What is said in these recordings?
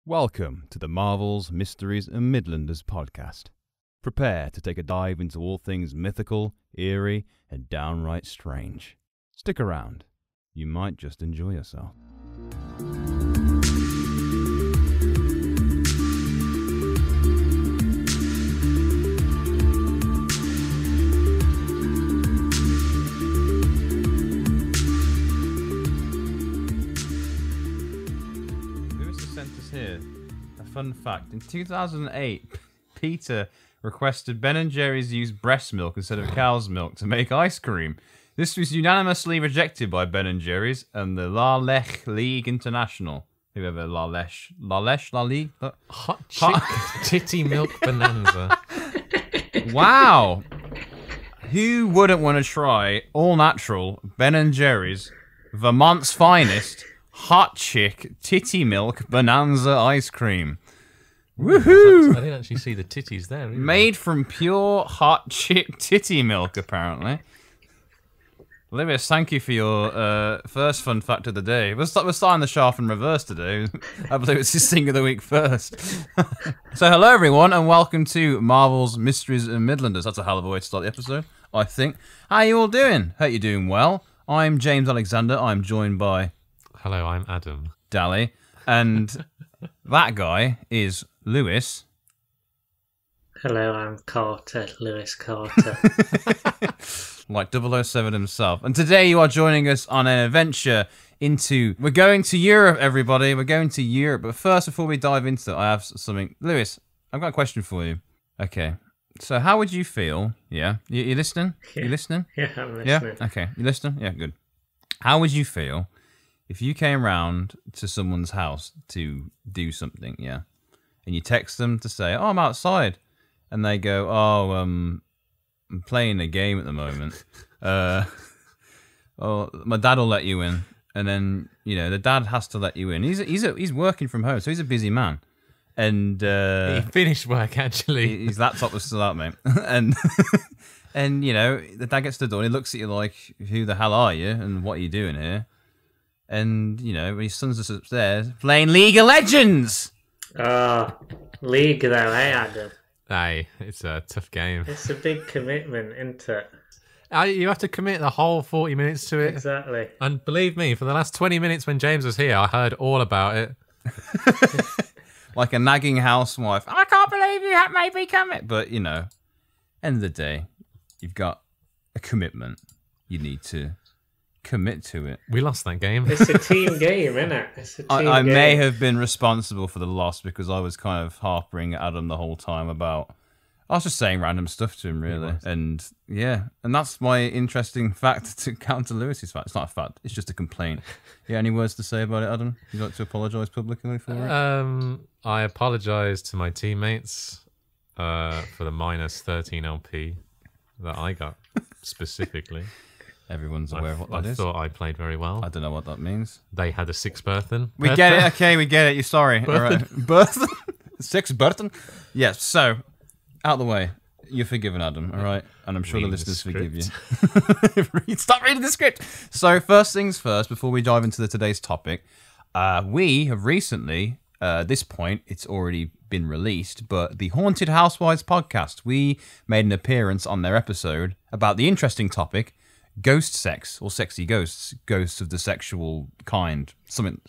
Welcome to the Marvels, Mysteries and Midlanders podcast. Prepare to take a dive into all things mythical, eerie and downright strange. Stick around. You might just enjoy yourself. Here, a fun fact. In 2008, Peter requested Ben & Jerry's use breast milk instead of cow's milk to make ice cream. This was unanimously rejected by Ben & Jerry's and the La Lech League International. Whoever La League? Hot chick titty milk bonanza. Wow. Who wouldn't want to try all natural Ben & Jerry's Vermont's finest hot chick titty milk bonanza ice cream? Woohoo! I didn't actually see the titties there. Either. Made from pure hot chick titty milk, apparently. Lewis, thank you for your first fun fact of the day. We're starting the shaft in reverse today. I believe it's his thing of the week first. So hello everyone and welcome to Marvel's Mysteries and Midlanders. That's a hell of a way to start the episode, I think. How are you all doing? Hope you're doing well. I'm James Alexander. I'm joined by... Hello, I'm Adam. Dally. And that guy is Lewis. Hello, I'm Carter, Lewis Carter. Like 007 himself. And today you are joining us on an adventure into... We're going to Europe, everybody. We're going to Europe. But first, before we dive into it, I have something... Lewis, I've got a question for you. Okay. So how would you feel... Yeah? You listening? Yeah. You listening? Yeah, I'm listening. Yeah? Okay. You listening? Yeah, good. How would you feel if you came round to someone's house to do something, yeah, and you text them to say, oh, I'm outside, and they go, oh, I'm playing a game at the moment, oh, my dad will let you in, and then, you know, the dad has to let you in. He's working from home, so he's a busy man, and... he finished work, actually. His laptop was still out, mate, and... And, you know, the dad gets to the door, and he looks at you like, who the hell are you, and what are you doing here? And, you know, his son's just upstairs playing League of Legends. Oh, League though, eh, Adam? Hey, it's a tough game. It's a big commitment, isn't it? You have to commit the whole 40 minutes to it. Exactly. And believe me, for the last 20 minutes when James was here, I heard all about it. Like a nagging housewife. I can't believe you have made me commit. But, you know, end of the day, you've got a commitment. You need to commit to it. We lost that game. It's a team game, isn't it? It's a team I game. may have been responsible for the loss because I was kind of harping at Adam the whole time about... I was just saying random stuff to him, really. And, yeah. And that's my interesting fact to counter Lewis's fact. It's not a fact. It's just a complaint. Yeah, any words to say about it, Adam? You'd like to apologise publicly for it? I apologise to my teammates for the minus 13 LP that I got, specifically. Everyone's aware of what that is. I thought I played very well. I don't know what that means. They had a 6 Burton. We get it. Okay, we get it. You're sorry. Burton. All right. Burton? 6 Burton? Yes, so, out the way. You're forgiven, Adam, all right? And I'm sure the listeners forgive you. Stop reading the script. So, first things first, before we dive into today's topic, we have recently, at this point, it's already been released, but the Haunted Housewives podcast, we made an appearance on their episode about the interesting topic, ghost sex or sexy ghosts of the sexual kind.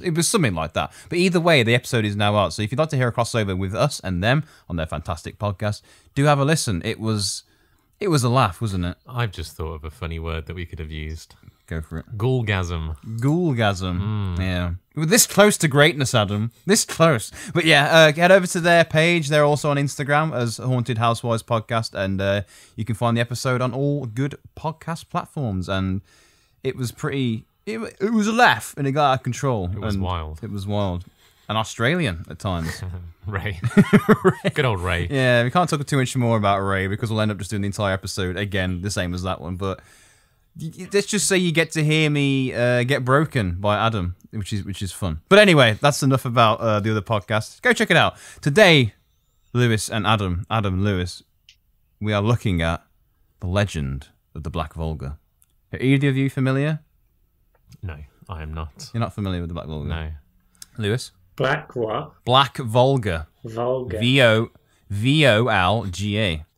It was something like that. But either way, the episode is now out. So if you'd like to hear a crossover with us and them on their fantastic podcast, do have a listen. It was a laugh, wasn't it? I've just thought of a funny word that we could have used. Go for it. Ghoulgasm. Ghoulgasm. Yeah. We're this close to greatness, Adam. This close. But yeah, head over to their page. They're also on Instagram as Haunted Housewives Podcast. And you can find the episode on all good podcast platforms. And it was pretty... It was a laugh and it got out of control. It was wild. It was wild. And Australian at times. Ray. Good old Ray. Yeah, we can't talk too much more about Ray because we'll end up just doing the entire episode again, the same as that one. But... let's just say you get to hear me get broken by Adam, which is fun. But anyway, that's enough about the other podcast. Go check it out. Today, Lewis and Adam Lewis, we are looking at the legend of the Black Volga. Are either of you familiar? No, I am not. You're not familiar with the Black Volga? No. Lewis? Black what? Black Volga. Vulgar. Volga.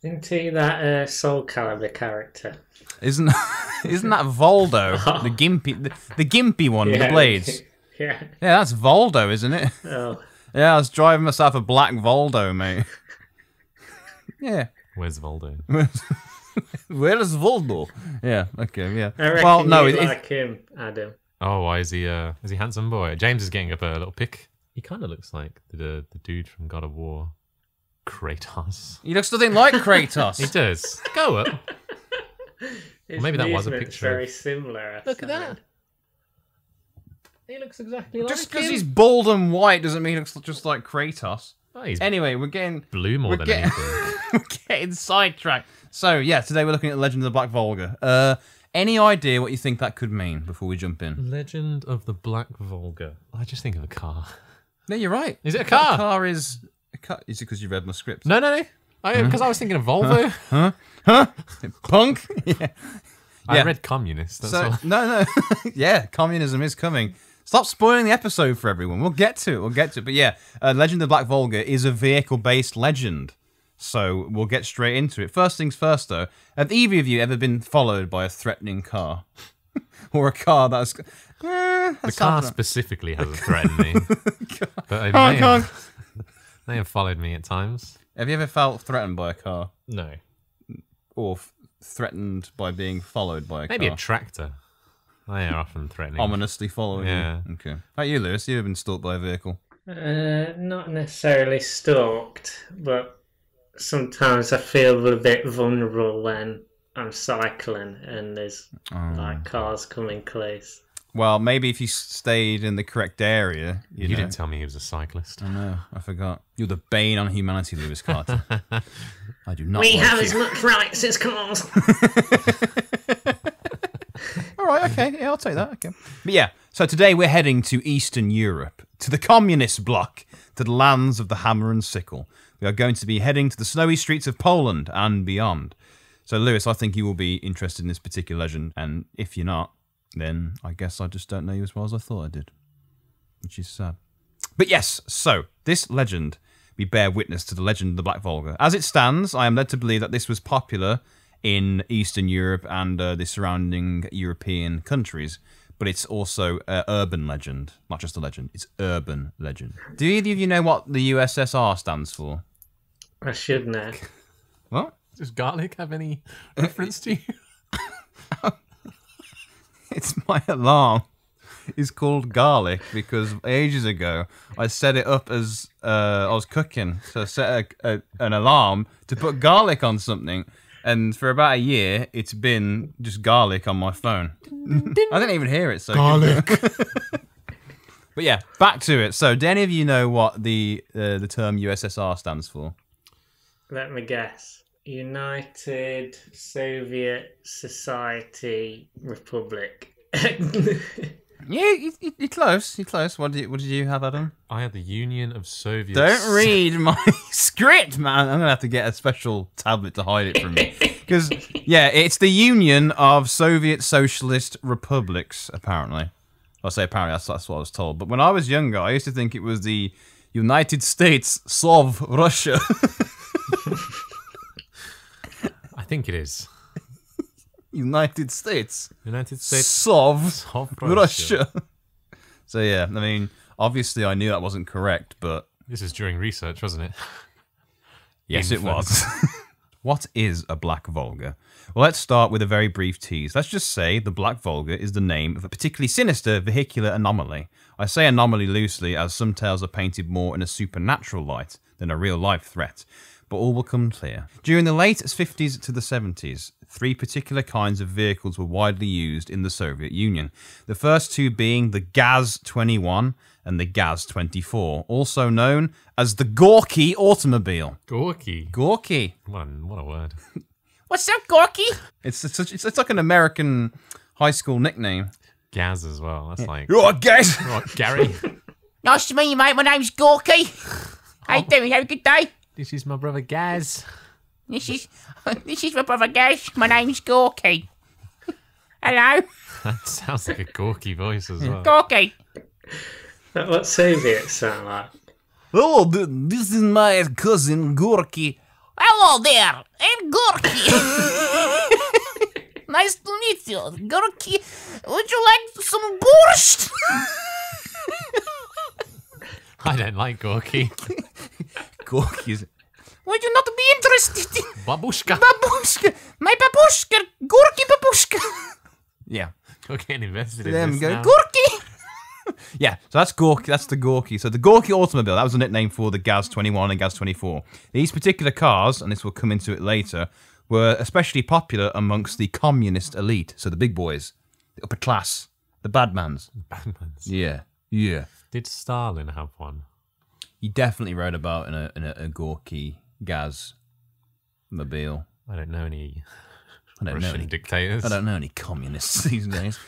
Isn't he that Soul Calibur character? Isn't that Voldo? The gimpy one with the blades. Yeah. Yeah, that's Voldo, isn't it? Oh. Yeah, I was driving myself a black Voldo, mate. Yeah. Where's Voldo? Where is Voldo? Yeah, okay, yeah. I reckon well, no, you like him, Adam. Oh, why is he handsome boy? James is getting up a little pic. He kind of looks like the dude from God of War, Kratos. He looks nothing like Kratos. He does. Go up. Well, maybe that was a picture. Very similar. Look at that. He looks exactly like Just because he's bald and white doesn't mean he looks just like Kratos. Oh, he's anyway, we're getting blue more than anything. We're getting sidetracked. So yeah, today we're looking at the Legend of the Black Volga. Any idea what you think that could mean before we jump in? Legend of the Black Volga. I just think of a car. No, you're right. Is it a car? A car is a car. Is it because you read my script? No. Because I was thinking of Volvo. Huh? Punk? Yeah. I read communist. That's all. No. Yeah, communism is coming. Stop spoiling the episode for everyone. We'll get to it. But yeah, Legend of the Black Volga is a vehicle-based legend. So we'll get straight into it. First things first, though. Have either of you ever been followed by a threatening car? Or a car that's... the car specifically hasn't threatened me. But they have followed me at times. Have you ever felt threatened by a car? No. Or threatened by being followed by a car? Maybe a tractor. They are often threatening. Ominously following you. Okay. How about you, Lewis? You ever been stalked by a vehicle? Not necessarily stalked, but sometimes I feel a bit vulnerable when I'm cycling and there's like cars coming close. Well, maybe if you stayed in the correct area. You know. Didn't tell me he was a cyclist. I know, I forgot. You're the bane on humanity, Lewis Carter. I do not. We like have you. as much rights as cars. All right, okay, yeah, I'll take that. Okay, but yeah, so today we're heading to Eastern Europe, to the communist bloc, to the lands of the hammer and sickle. We are going to be heading to the snowy streets of Poland and beyond. So, Lewis, I think you will be interested in this particular legend, and if you're not, then I guess I just don't know you as well as I thought I did, which is sad. But yes, so this legend, we bear witness to the legend of the Black Volga. As it stands, I am led to believe that this was popular in Eastern Europe and the surrounding European countries, but it's also an urban legend, not just a legend, it's urban legend. Do either of you know what the USSR stands for? I should know. What? Does garlic have any reference to you? It's my alarm. It's called garlic because ages ago I set it up as I was cooking. So I set an alarm to put garlic on something. And for about a year, it's been just garlic on my phone. I didn't even hear it. So garlic. But yeah, back to it. So do any of you know what the term USSR stands for? Let me guess. United Soviet Society Republic. Yeah, you're close. You're close. What did you have, Adam? I had the Union of Soviet. Don't read my script, man. I'm gonna have to get a special tablet to hide it from me. Because yeah, it's the Union of Soviet Socialist Republics. Apparently, I say apparently. That's what I was told. But when I was younger, I used to think it was the United States of Russia. I think it is. United States. Sov Russia. So yeah, I mean, obviously I knew that wasn't correct, but... This is during research, wasn't it? Yes, it was. What is a Black Volga? Well, let's start with a very brief tease. Let's just say the Black Volga is the name of a particularly sinister vehicular anomaly. I say anomaly loosely as some tales are painted more in a supernatural light than a real-life threat. But all will come clear. During the late 50s to the 70s, three particular kinds of vehicles were widely used in the Soviet Union. The first two being the Gaz-21 and the Gaz-24, also known as the Gorky automobile. Gorky? Gorky. What a word. What's up, Gorky? It's like an American high school nickname. Gaz as well. That's like... You're right, Gaz. Right, Gary. Nice to meet you, mate. My name's Gorky. How you doing? Have a good day? This is my brother Gaz. This is my brother Gaz. My name's Gorky. Hello. That sounds like a Gorky voice as well. Gorky. What Soviets sound like? Oh, this is my cousin Gorky. Hello there, I'm Gorky. Nice to meet you, Gorky. Would you like some borscht? I don't like Gorky. Gorky's. Would you not be interested in Babushka. babushka? My babushka, Gorky babushka. Yeah. We're getting invested in There we this go. now. Gorky. Yeah, so that's Gorky. That's the Gorky. So the Gorky Automobile, that was a nickname for the Gaz 21 and Gaz 24. These particular cars, and this will come into it later, were especially popular amongst the communist elite. So the big boys, the upper class, the badmans. Batman's. Yeah, yeah. Did Stalin have one? He definitely rode about in a Gorky Gaz mobile. I don't know any I don't know Russian any dictators. I don't know any communists these days.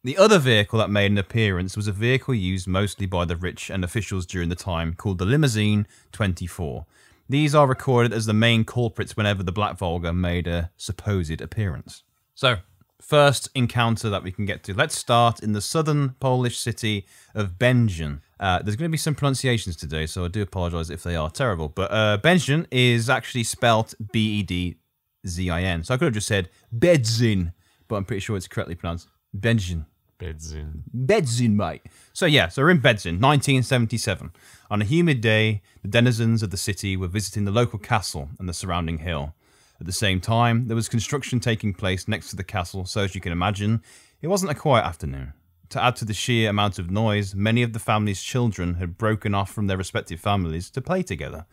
The other vehicle that made an appearance was a vehicle used mostly by the rich and officials during the time, called the Limousine 24. These are recorded as the main culprits whenever the Black Volga made a supposed appearance. So, first encounter that we can get to. Let's start in the southern Polish city of Będzin. There's going to be some pronunciations today, so I do apologise if they are terrible. But Będzin is actually spelt B-E-D-Z-I-N. So I could have just said Bedzin, but I'm pretty sure it's correctly pronounced Będzin. Będzin, mate. So yeah, so we're in Będzin, 1977. On a humid day, the denizens of the city were visiting the local castle and the surrounding hill. At the same time, there was construction taking place next to the castle, so as you can imagine, it wasn't a quiet afternoon. To add to the sheer amount of noise, many of the family's children had broken off from their respective families to play together.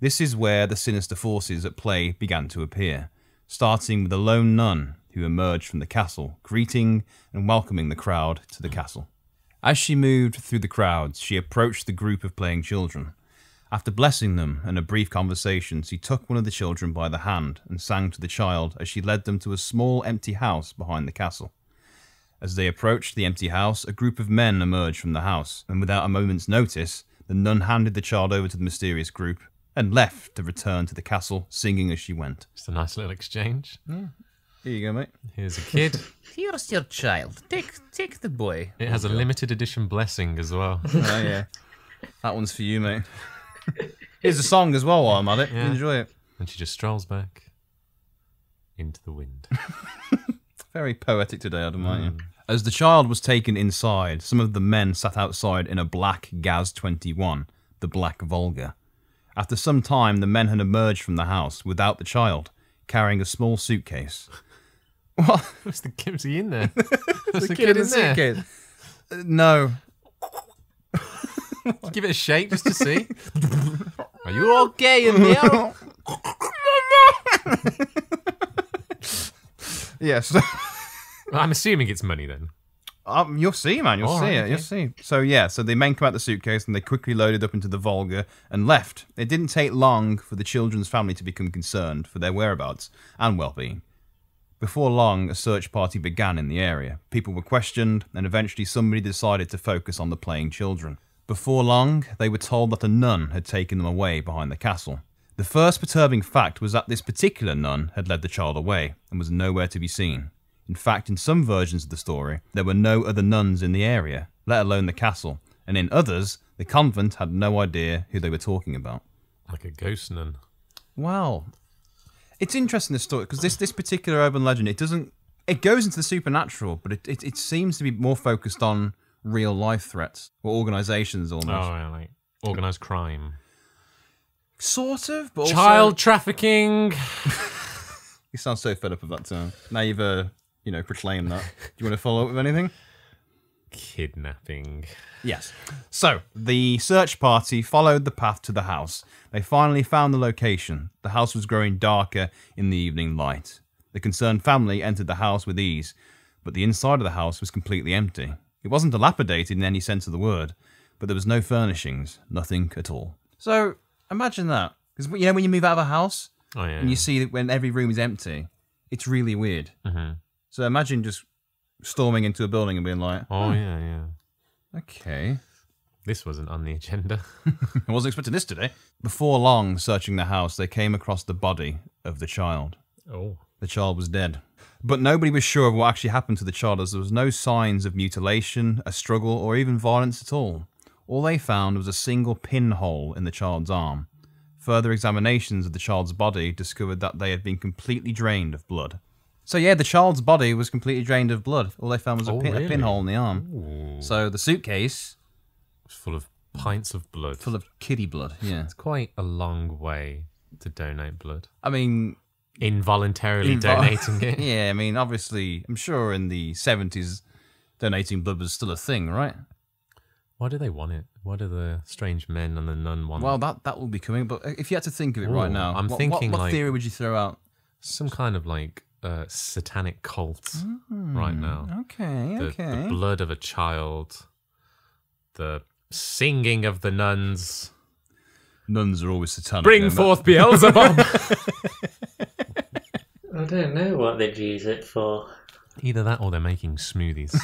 This is where the sinister forces at play began to appear, starting with a lone nun who emerged from the castle, greeting and welcoming the crowd to the castle. As she moved through the crowds, she approached the group of playing children. After blessing them and a brief conversation, she took one of the children by the hand and sang to the child as she led them to a small empty house behind the castle. As they approached the empty house, a group of men emerged from the house, and without a moment's notice, the nun handed the child over to the mysterious group and left to return to the castle, singing as she went. Just a nice little exchange. Here you go, mate. Here's a kid. Here's your child. Take the boy. It has a limited edition blessing as well. Oh, yeah. That one's for you, mate. Here's a song as well while I'm at it. Yeah. Enjoy it. And she just strolls back into the wind. Very poetic today, Adam, aren't you? As the child was taken inside, some of the men sat outside in a black Gaz 21, the Black Volga. After some time, the men had emerged from the house without the child, carrying a small suitcase. What? What's the kid? Was he in there? There's the kid in there? suitcase. No. Give it a shake just to see. Are you okay in there? Yes. Well, I'm assuming it's money then. You'll see, man. You'll All see right, it. okay. You'll see. So, yeah. So the men come out the suitcase and they quickly loaded up into the Volga and left. It didn't take long for the children's family to become concerned for their whereabouts and well-being. Before long, a search party began in the area. People were questioned, and eventually somebody decided to focus on the playing children. Before long, they were told that a nun had taken them away behind the castle. The first perturbing fact was that this particular nun had led the child away and was nowhere to be seen. In fact, in some versions of the story, there were no other nuns in the area, let alone the castle, and in others, the convent had no idea who they were talking about. Like a ghost nun. Wow. It's interesting, this story, because this particular urban legend, it goes into the supernatural, but it seems to be more focused on real-life threats, or organisations almost. Oh, yeah, like organised crime. Sort of, but also... Child trafficking. You sound so fed up of that term. Now you've, proclaimed that. Do you want to follow up with anything? Kidnapping. Yes. So, the search party followed the path to the house. They finally found the location. The house was growing darker in the evening light. The concerned family entered the house with ease, but the inside of the house was completely empty. It wasn't dilapidated in any sense of the word, but there was no furnishings, nothing at all. So, imagine that. Because, when you move out of a house, Oh, yeah. and you see that when every room is empty, it's really weird. Mm-hmm. So imagine just storming into a building and being like, Oh, yeah. okay. This wasn't on the agenda. I wasn't expecting this today. Before long, searching the house, they came across the body of the child. Oh. The child was dead. But nobody was sure of what actually happened to the child, as there was no signs of mutilation, a struggle, or even violence at all. All they found was a single pinhole in the child's arm. Further examinations of the child's body discovered that they had been completely drained of blood. So yeah, the child's body was completely drained of blood. All they found was a pinhole in the arm. Ooh. So the suitcase was full of pints of blood. Full of kiddie blood, yeah. It's quite a long way to donate blood. I mean... Involuntarily donating it. Yeah, I mean, obviously, I'm sure in the 70s, donating blood was still a thing, right? Why do they want it? Why do the strange men and the nun want it? Well, that will be coming, but if you had to think of it right now, I'm thinking what like, theory would you throw out? Some kind of like satanic cult right now. Okay, The blood of a child, the singing of the nuns. Nuns are always satanic. Bring forth Beelzebub! I don't know what they'd use it for. Either that or they're making smoothies.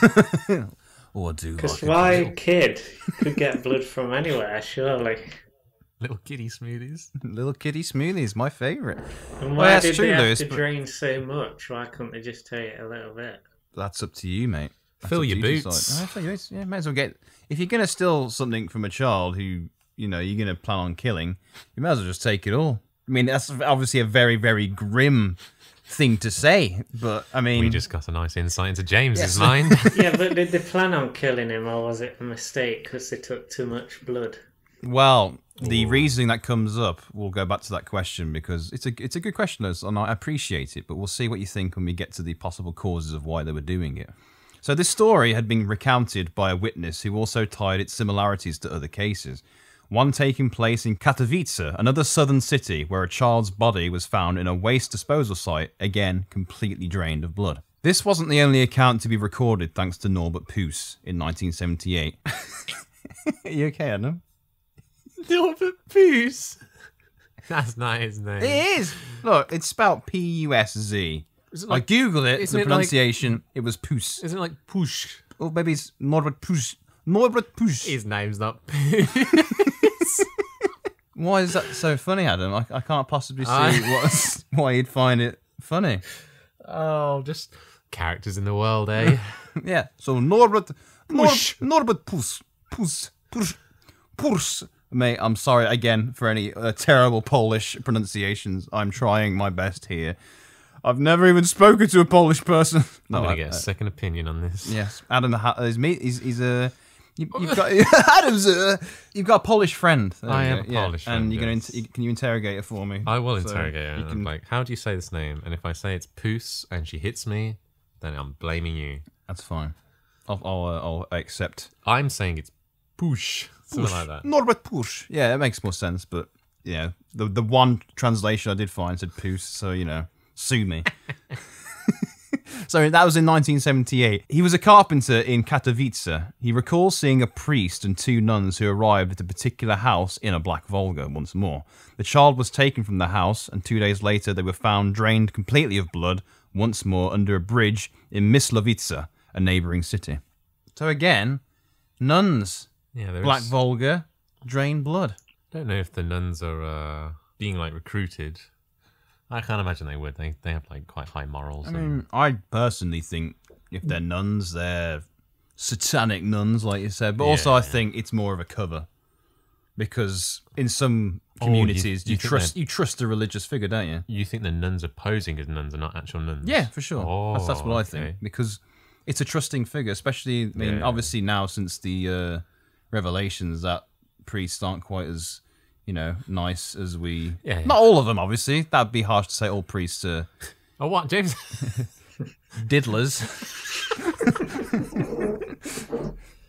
Or do Because why a kid could get blood from anywhere, surely. Little kiddie smoothies. Little kiddie smoothies, my favourite. And why that's did true, they have Lewis, to but- drain so much? Why couldn't they just take it a little bit? That's up to you, mate. That's Fill up to your you to boots. decide. Fill your boots. Yeah, might as well get... If you're going to steal something from a child who, you know, you're going to plan on killing, you might as well just take it all. I mean, that's obviously a very, very grim thing to say, but, I mean... We just got a nice insight into James's mind. Yeah, but did they plan on killing him, or was it a mistake because they took too much blood? Well, the reasoning that comes up, we'll go back to that question because it's a good question, Liz, and I appreciate it, but we'll see what you think when we get to the possible causes of why they were doing it. So this story had been recounted by a witness who also tied its similarities to other cases. One taking place in Katowice, another southern city where a child's body was found in a waste disposal site, again completely drained of blood. This wasn't the only account to be recorded thanks to Norbert Poos in 1978. Are you okay, Adam? Norbert Poos. That's not his name. It is! Look, it's spelled P-U-S-Z. Is it I googled it, isn't the it pronunciation, it was Poos. Isn't it like push? Oh, maybe it's Norbert Poos. Norbert Poos. His name's not Poos. Why is that so funny, Adam? I can't possibly see why you'd find it funny. Oh, just characters in the world, eh? Yeah, so Norbert Push. Norbert Poos. Mate, I'm sorry again for any terrible Polish pronunciations. I'm trying my best here. I've never even spoken to a Polish person. I'm going to get a second opinion on this. Yes, Adam is me. He's a... You've got Adam's. You've got a Polish friend. There I you have go. a Polish friend, and you're yes. going to. Can you interrogate her for me? I will So interrogate her. you And can- I'm like, how do you say this name? And if I say it's Poos and she hits me, then I'm blaming you. That's fine. I'll accept. I'm saying it's Push. Something like that. Norbert Push. Yeah, it makes more sense. But yeah, the one translation I did find said Poos, so you know, sue me. So that was in 1978. He was a carpenter in Katowice. He recalls seeing a priest and two nuns who arrived at a particular house in a Black Volga once more. The child was taken from the house, and 2 days later they were found drained completely of blood once more under a bridge in Myslovice, a neighbouring city. So again, nuns, Yeah, there Black is- Volga, drain blood. don't know if the nuns are being like recruited. I can't imagine they would. They have like quite high morals. I mean, I personally think if they're nuns, they're satanic nuns, like you said. But also, I think it's more of a cover because in some communities, you think you trust a religious figure, don't you? you think the nuns are posing as nuns and not actual nuns? Yeah, for sure. That's what I think okay. because it's a trusting figure, especially. I mean, Yeah. obviously now since the revelations, that priests aren't quite as nice as we. Yeah. Not all of them, obviously. That'd be harsh to say. All priests are Oh, what, James? diddlers.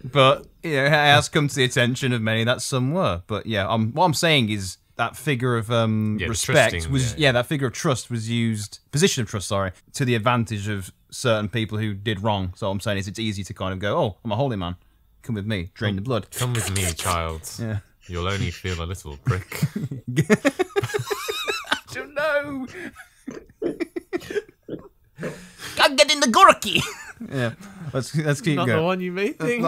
But it has come to the attention of many that some were. But yeah, what I'm saying is that figure of the respect trusting, was that figure of trust was used, position of trust, sorry, to the advantage of certain people who did wrong. So what I'm saying is it's easy to kind of go, oh, I'm a holy man, come with me, drain the blood. Come with me, child. Yeah. You'll only feel a little prick. don't know. Can't get in the gorky. Yeah, let's keep Not going. the one you may think.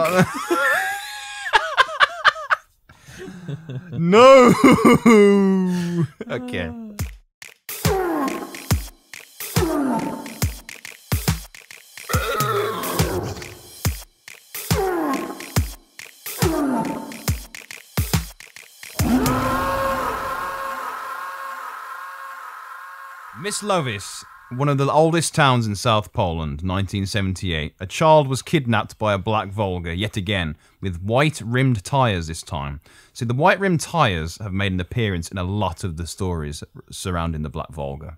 No. Okay. Myslovice, one of the oldest towns in South Poland, 1978. A child was kidnapped by a Black Volga, yet again, with white-rimmed tyres this time. See, the white-rimmed tyres have made an appearance in a lot of the stories surrounding the Black Volga.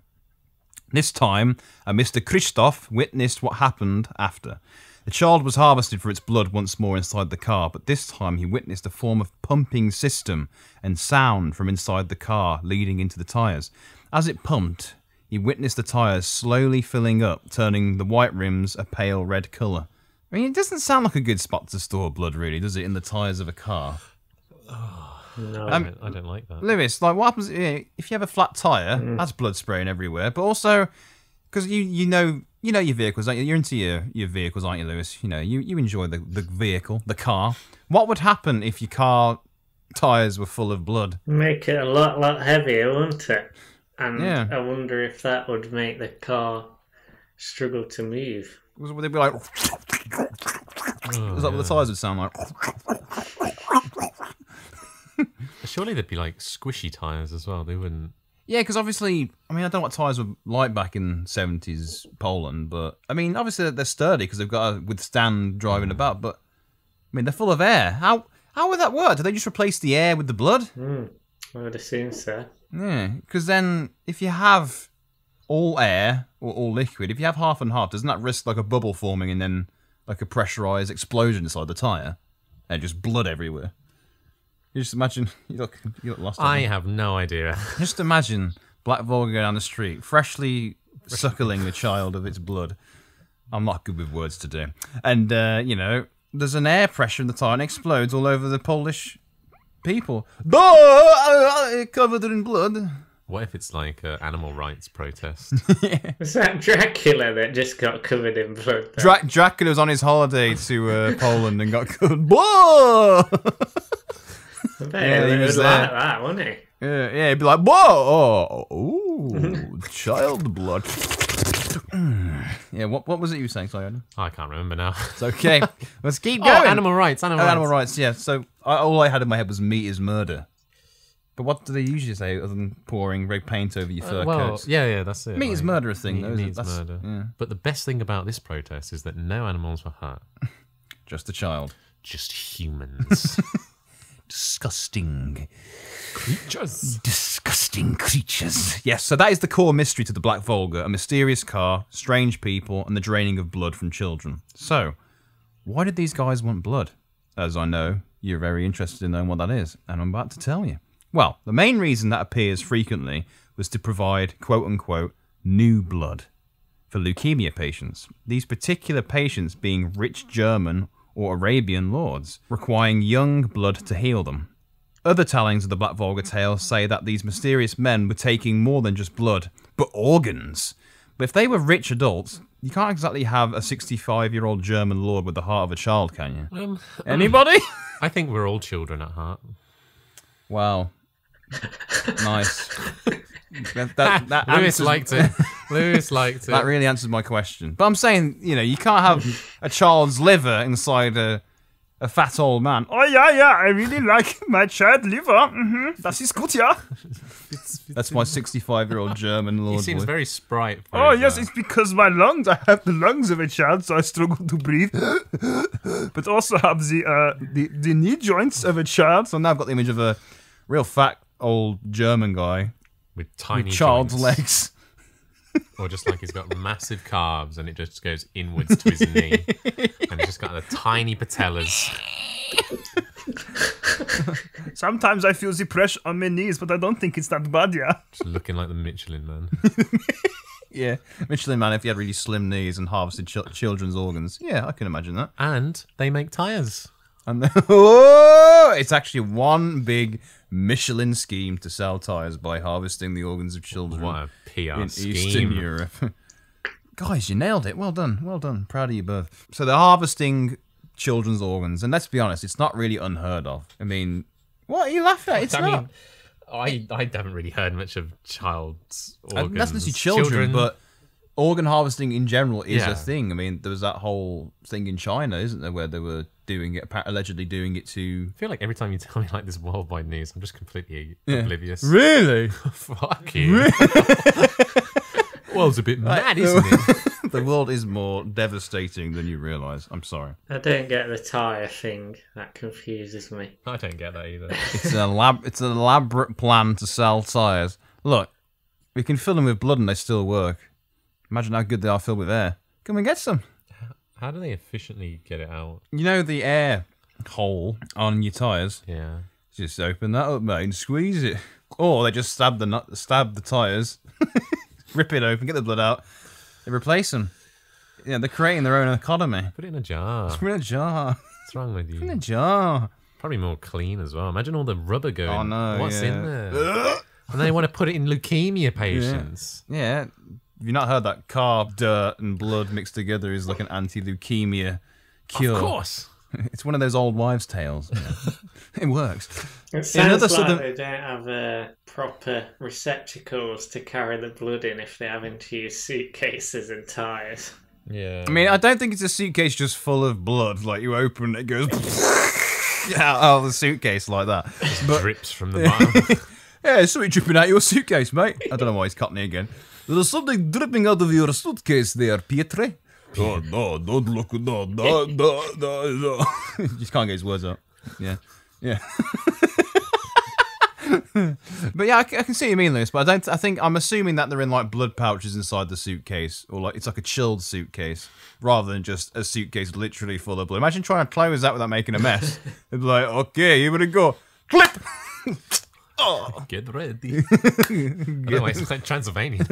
This time, a Mr. Krzysztof witnessed what happened after. The child was harvested for its blood once more inside the car, but this time he witnessed a form of pumping system and sound from inside the car leading into the tyres. As it pumped, he witnessed the tyres slowly filling up, turning the white rims a pale red colour. I mean, it doesn't sound like a good spot to store blood, really, does it, in the tyres of a car? No, I don't like that. Lewis, like, what happens if you have a flat tyre? That's blood spraying everywhere. But also, because you know your vehicles, aren't you? You're into your vehicles, aren't you, Lewis? You know, you enjoy the vehicle, the car. What would happen if your car tyres were full of blood? Make it a lot heavier, wouldn't it? And Yeah. I wonder if that would make the car struggle to move. Would they be like... Is that what the tyres would sound like? Surely they'd be like squishy tyres as well. They wouldn't. Yeah, because obviously, I mean, I don't know what tyres were like back in 70s Poland, but, I mean, obviously they're sturdy because they've got to withstand driving about, but, I mean, they're full of air. How would that work? Do they just replace the air with the blood? I would assume so. Yeah, because then if you have all air or all liquid, if you have half and half, doesn't that risk like a bubble forming and then like a pressurized explosion inside the tyre? And just blood everywhere. You just imagine, you look lost. I have no idea. Just imagine Black Volga down the street, freshly suckling a child of its blood. I'm not good with words today. And, there's an air pressure in the tyre and explodes all over the Polish people. Covered in blood. What if it's like an animal rights protest? Was that Dracula that just got covered in blood? Dracula was on his holiday to Poland and got covered. Whoa! I bet he was like that, wasn't he? Yeah, he'd be like, whoa! Ooh, child blood. Yeah, what was it you were saying? Sorry, Adam? I can't remember now. It's okay. Let's keep going. Animal rights. Animal rights, yeah. So all I had in my head was meat is murder. But what do they usually say other than pouring red paint over your fur coats? Yeah, that's it. Meat is murder, a thing, though, isn't Meat it? is murder. Yeah. But the best thing about this protest is that no animals were hurt. Just a child. Just humans. Disgusting. Creatures. Disgusting creatures. Yes, so that is the core mystery to the Black Volga, a mysterious car, strange people, and the draining of blood from children. So, why did these guys want blood? As I know, you're very interested in knowing what that is, and I'm about to tell you. Well, the main reason that appears frequently was to provide, quote-unquote, new blood for leukemia patients. These particular patients being rich German or Arabian lords, requiring young blood to heal them. Other tellings of the Black Volga tale say that these mysterious men were taking more than just blood, but organs. But if they were rich adults, you can't exactly have a 65-year-old German lord with the heart of a child, can you? Anybody? I think we're all children at heart. Wow. Nice. Lewis liked it. Lewis liked it. That really answers my question. But I'm saying, you can't have a child's liver inside a fat old man. Oh, yeah, I really like my child liver. That is good, yeah. That's my 65-year-old German lord. He seems very sprite. Oh, yes, it's because my lungs. I have the lungs of a child, so I struggle to breathe. But also have the knee joints of a child. So now I've got the image of a real fat old German guy with tiny child's joints. legs. Or just like he's got massive calves and it just goes inwards to his knee. And he's just got the tiny patellas. Sometimes I feel the pressure on my knees, but I don't think it's that bad, yeah. Just looking like the Michelin Man. Yeah, Michelin Man if he had really slim knees and harvested children's organs. Yeah, I can imagine that. And they make tyres. And it's actually one big Michelin scheme to sell tyres by harvesting the organs of children. What a PR in scheme. Eastern Europe. Guys, you nailed it. Well done. Well done. Proud of you both. So they're harvesting children's organs, and let's be honest, it's not really unheard of. I mean, what are you laughing at? It's not. I haven't really heard much of child's organs. That's not children, but organ harvesting in general is a thing. I mean, there was that whole thing in China, isn't there, where they were doing it, allegedly doing it to... I feel like every time you tell me like this worldwide news, I'm just completely oblivious. Really? Fuck you. Well, it's a bit mad, isn't it? The world is more devastating than you realise. I'm sorry. I don't get the tyre thing. That confuses me. I don't get that either. It's an elaborate plan to sell tyres. Look, we can fill them with blood and they still work. Imagine how good they are filled with air. Come and get some. How do they efficiently get it out? You know the air hole on your tyres? Yeah. Just open that up, mate, and squeeze it. Or they just stab the tyres, rip it open, get the blood out, they replace them. Yeah, they're creating their own economy. Put it in a jar. Put it in a jar. What's wrong with you? Put it in a jar. Probably more clean as well. Imagine all the rubber going. Oh, no, What's yeah. in there? And they want to put it in leukemia patients. Yeah. Have you not heard that carb, dirt, and blood mixed together is like an anti-leukemia cure? Of course. It's one of those old wives' tales. It works. It sounds like southern... they don't have proper receptacles to carry the blood in if they're having to use suitcases and tyres. Yeah. I mean, I don't think it's a suitcase just full of blood. Like, you open it, it goes out of the suitcase like that. But drips from the bottom. Yeah, there's something dripping out your suitcase, mate. I don't know why he's Cockney again. There's something dripping out of your suitcase there, Teter. Oh, no, don't look, no. You just can't get his words out. Yeah. But yeah, I can see what you mean, Lewis, but I'm assuming that they're in like blood pouches inside the suitcase, or like it's like a chilled suitcase, rather than just a suitcase literally full of blood. Imagine trying to close that without making a mess. It'd be like, okay, here we go. Clip! Oh. Get ready. Otherwise, it's like Transylvania.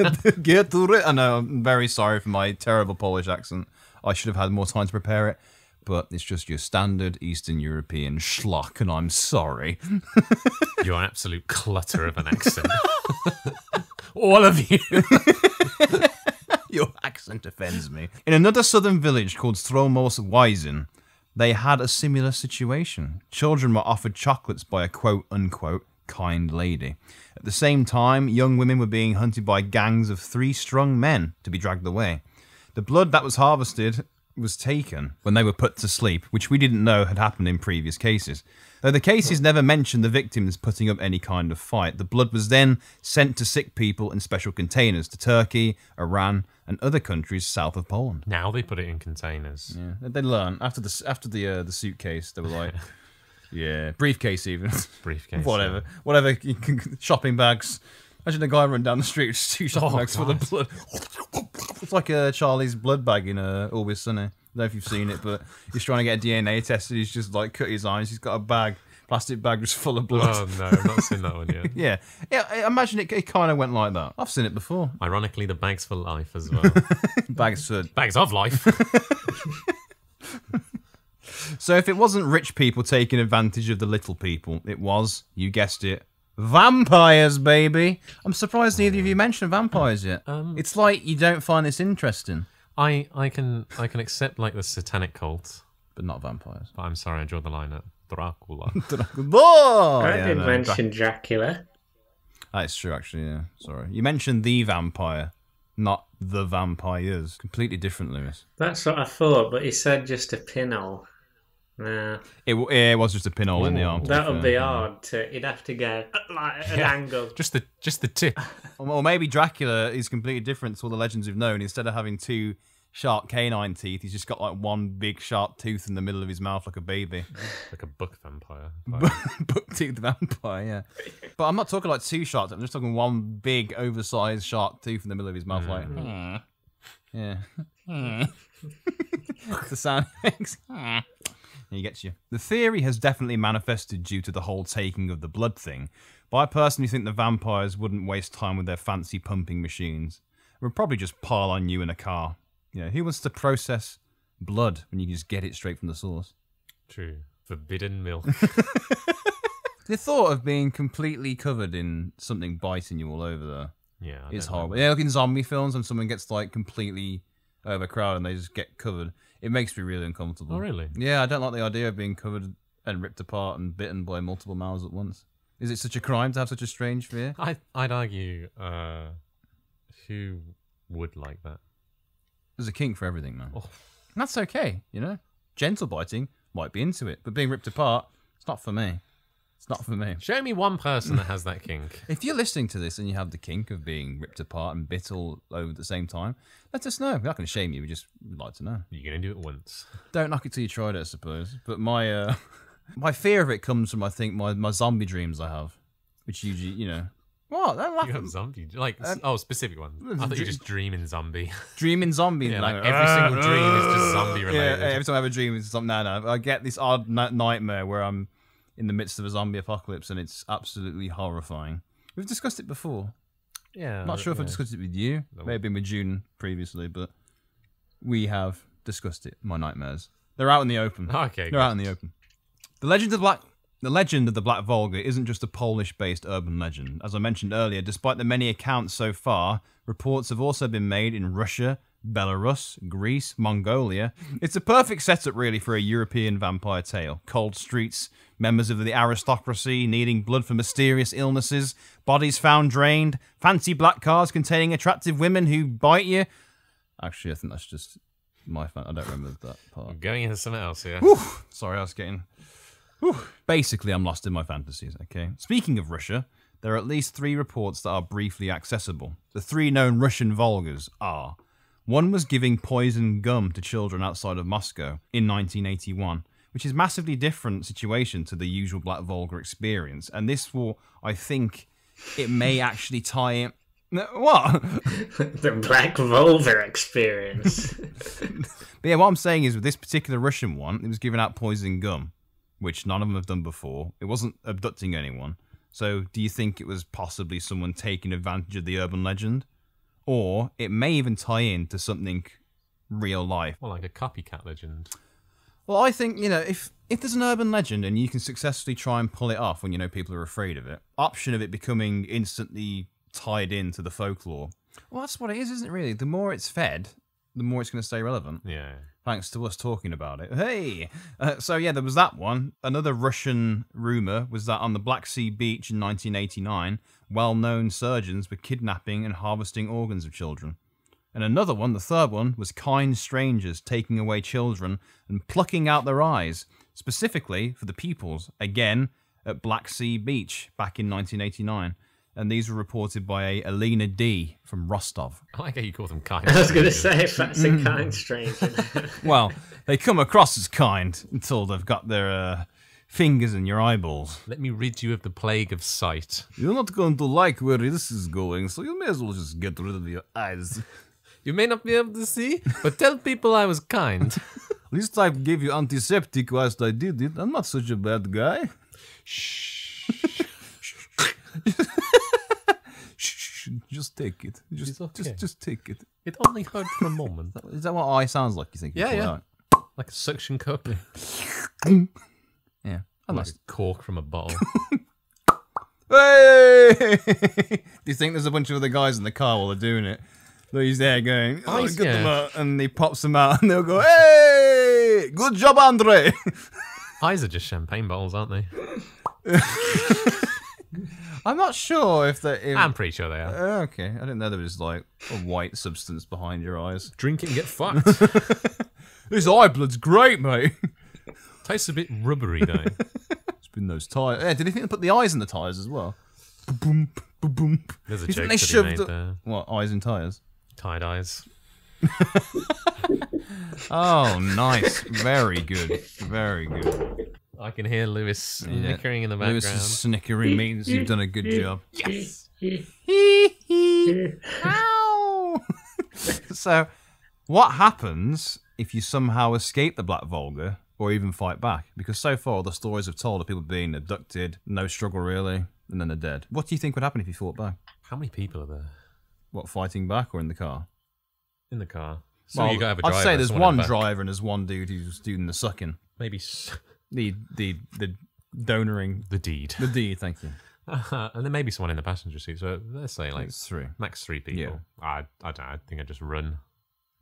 Get ready. I know, I'm very sorry for my terrible Polish accent. I should have had more time to prepare it, but it's just your standard Eastern European schlock, and I'm sorry. You're an absolute clutter of an accent. All of you. Your accent offends me. In another southern village called Stromos Wyzen, they had a similar situation. Children were offered chocolates by a quote-unquote kind lady. At the same time, young women were being hunted by gangs of 3 strong men to be dragged away. The blood that was harvested was taken when they were put to sleep, which we didn't know had happened in previous cases. Though the cases never mentioned the victims putting up any kind of fight, the blood was then sent to sick people in special containers to Turkey, Iran, and other countries south of Poland. Now they put it in containers. Yeah, they learn after the suitcase. They were like, yeah, briefcase even, Briefcase. whatever, shopping bags. Imagine a guy running down the street with 2 shopping bags full of blood. It's like Charlie's blood bag in Always Sunny. I don't know if you've seen it, but he's trying to get a DNA test and he's just like cut his eyes. He's got a plastic bag just full of blood. Oh no, I've not seen that one yet. Yeah. I imagine it kind of went like that. I've seen it before. Ironically, the bag's for life as well. Bags of life. So if it wasn't rich people taking advantage of the little people, it was, you guessed it, vampires, baby. I'm surprised neither of you mentioned vampires yet. It's like you don't find this interesting. I can accept like the satanic cult, But not vampires. but I'm sorry, I draw the line at Dracula. I did mention Dracula. That's true, actually, yeah. Sorry. You mentioned the vampire, not the vampires. Completely different, Lewis. That's what I thought, but he said just a pinhole. Nah. It was just a pinhole in the arm. That would be hard. You'd have to go like an angle. Just the tip. Or maybe Dracula is completely different to all the legends we've known. Instead of having 2 sharp canine teeth, he's just got like 1 big sharp tooth in the middle of his mouth like a baby. Like a book vampire. Buck-toothed vampire, yeah. But I'm not talking like 2 sharp teeth. I'm just talking 1 big, oversized sharp tooth in the middle of his mouth, like. Yeah. The sound makes. He gets you. The theory has definitely manifested due to the whole taking of the blood thing, but I personally think the vampires wouldn't waste time with their fancy pumping machines. They would probably just pile on you in a car. You know, who wants to process blood when you can just get it straight from the source? True. Forbidden milk. The thought of being completely covered in something biting you all over there Yeah. is horrible. Yeah, like in zombie films when someone gets like completely overcrowded and they just get covered. It makes me really uncomfortable. Oh, really? Yeah, I don't like the idea of being covered and ripped apart and bitten by multiple mouths at once. Is it such a crime to have such a strange fear? I'd argue, who would like that? There's a kink for everything, man. Oh. And that's okay, you know? Gentle biting, might be into it, but being ripped apart, it's not for me. It's not for me. Show me one person that has that kink. If you're listening to this and you have the kink of being ripped apart and bit all over at the same time, let us know. We're not going to shame you. We just would like to know. You're going to do it once. Don't knock it till you tried it, I suppose. But my my fear of it comes from, I think, my zombie dreams I have, which usually, you know. What? Don't laugh You have zombie, like specific one. I thought you just dream in zombie. Dreaming zombie. Yeah, like every single dream is just zombie related. Yeah, every time I have a dream, it's something. No. I get this odd nightmare where I'm in the midst of a zombie apocalypse, and it's absolutely horrifying. We've discussed it before. Yeah. I'm not sure if I discussed it with you. No. Maybe with June previously, but we have discussed it. My nightmares. They're out in the open. Okay. They're out in the open. The legend of the Black Volga isn't just a Polish-based urban legend. As I mentioned earlier, despite the many accounts so far, reports have also been made in Russia, Belarus, Greece, Mongolia. It's a perfect setup, really, for a European vampire tale. Cold streets, members of the aristocracy needing blood for mysterious illnesses, bodies found drained, fancy black cars containing attractive women who bite you. Actually, I think that's just my fan. I don't remember that part. Going into something else here. Whew. Sorry, I was getting... Whew. Basically, I'm lost in my fantasies, okay? Speaking of Russia, there are at least 3 reports that are briefly accessible. The 3 known Russian Volgas are: one was giving poison gum to children outside of Moscow in 1981, which is a massively different situation to the usual Black Volga experience, and this will, I think, it may actually tie in... What? The Black Volga experience. But yeah, what I'm saying is with this particular Russian one, it was giving out poison gum, which none of them have done before. It wasn't abducting anyone. So do you think it was possibly someone taking advantage of the urban legend? Or it may even tie in to something real life. Well, like a copycat legend. Well, I think, you know, if there's an urban legend and you can successfully try and pull it off when you know people are afraid of it, option of it becoming instantly tied into the folklore. Well, that's what it is, isn't it, really? The more it's fed, the more it's going to stay relevant. Yeah. Thanks to us talking about it. Hey! So yeah, there was that one. Another Russian rumour was that on the Black Sea beach in 1989, well-known surgeons were kidnapping and harvesting organs of children. And another one, the third one, was kind strangers taking away children and plucking out their eyes, specifically for the pupils, again, at Black Sea Beach back in 1989. And these were reported by a Alina D. from Rostov. I like how you call them kind. I was going to say, if that's a kind stranger. Well, they come across as kind until they've got their fingers in your eyeballs. Let me rid you of the plague of sight. You're not going to like where this is going, so you may as well just get rid of your eyes. You may not be able to see, but tell people I was kind. At least I gave you antiseptic whilst I did it. I'm not such a bad guy. Shh. Just take it. It's okay. Just take it. It only hurt for a moment. Is that what eye sounds like, you think? Yeah. Like a suction cup. Yeah. Like a cork from a bottle. Hey! Do you think there's a bunch of other guys in the car while they're doing it? He's there going, get them out, and he pops them out, and they'll go, hey! Good job, Andre! Eyes are just champagne bottles, aren't they? I'm not sure if they... I'm pretty sure they are. Okay, I didn't know there was, like, a white substance behind your eyes. Drink it and get fucked. This eye blood's great, mate. Tastes a bit rubbery, though. It's been those tyres. Yeah, did they think they put the eyes in the tyres as well? Boom, boom, boom. There's a You joke think to they be made shoved there. What, eyes in tyres? Tied eyes. Oh, nice. Very good. Very good. I can hear Lewis snickering in the background. Lewis is snickering means you've done a good job. Yes! Ow! So, what happens if you somehow escape the Black Volga or even fight back? Because so far, the stories have told of people being abducted, no struggle really, and then they're dead. What do you think would happen if you fought back? How many people are there? What, fighting back or in the car? In the car. So Well, you gotta have a driver. I'd say there's someone one in the back. driver and there's one dude who's doing the sucking. Maybe The donoring. the deed. The deed, thank you. And then maybe someone in the passenger seat. So let's say like It's 3. max 3 people. Yeah. I don't know. I think I'd just run,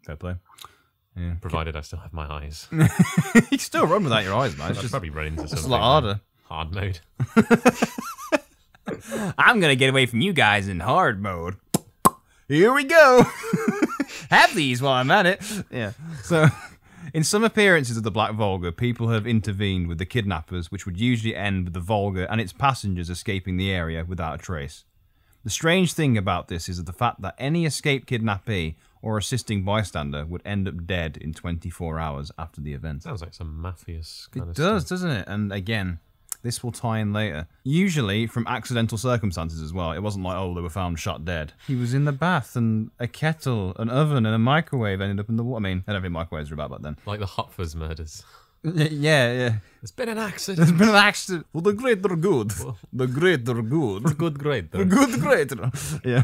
Fair play. Yeah. provided I still have my eyes. You can still run without your eyes, man. It's I'd just probably run into something. it's a lot harder. Hard mode. I'm gonna get away from you guys in hard mode. Here we go. Have these while I'm at it. Yeah. So In some appearances of the Black Volga, people have intervened with the kidnappers, which would usually end with the Volga and its passengers escaping the area without a trace. The strange thing about this is the fact that any escaped kidnappee or assisting bystander would end up dead in 24 hours after the event. Sounds like some mafious kind of It does, stuff. doesn't it? And again, this will tie in later. Usually from accidental circumstances as well. It wasn't like, oh, they were found shot dead. He was in the bath and a kettle, an oven and a microwave ended up in the water. I mean, I don't think microwaves were about back then. Like the Hopfers murders. Yeah. There's been an accident. There's been an accident. For the greater good. The greater good. For good grade, though. For good greater. Yeah.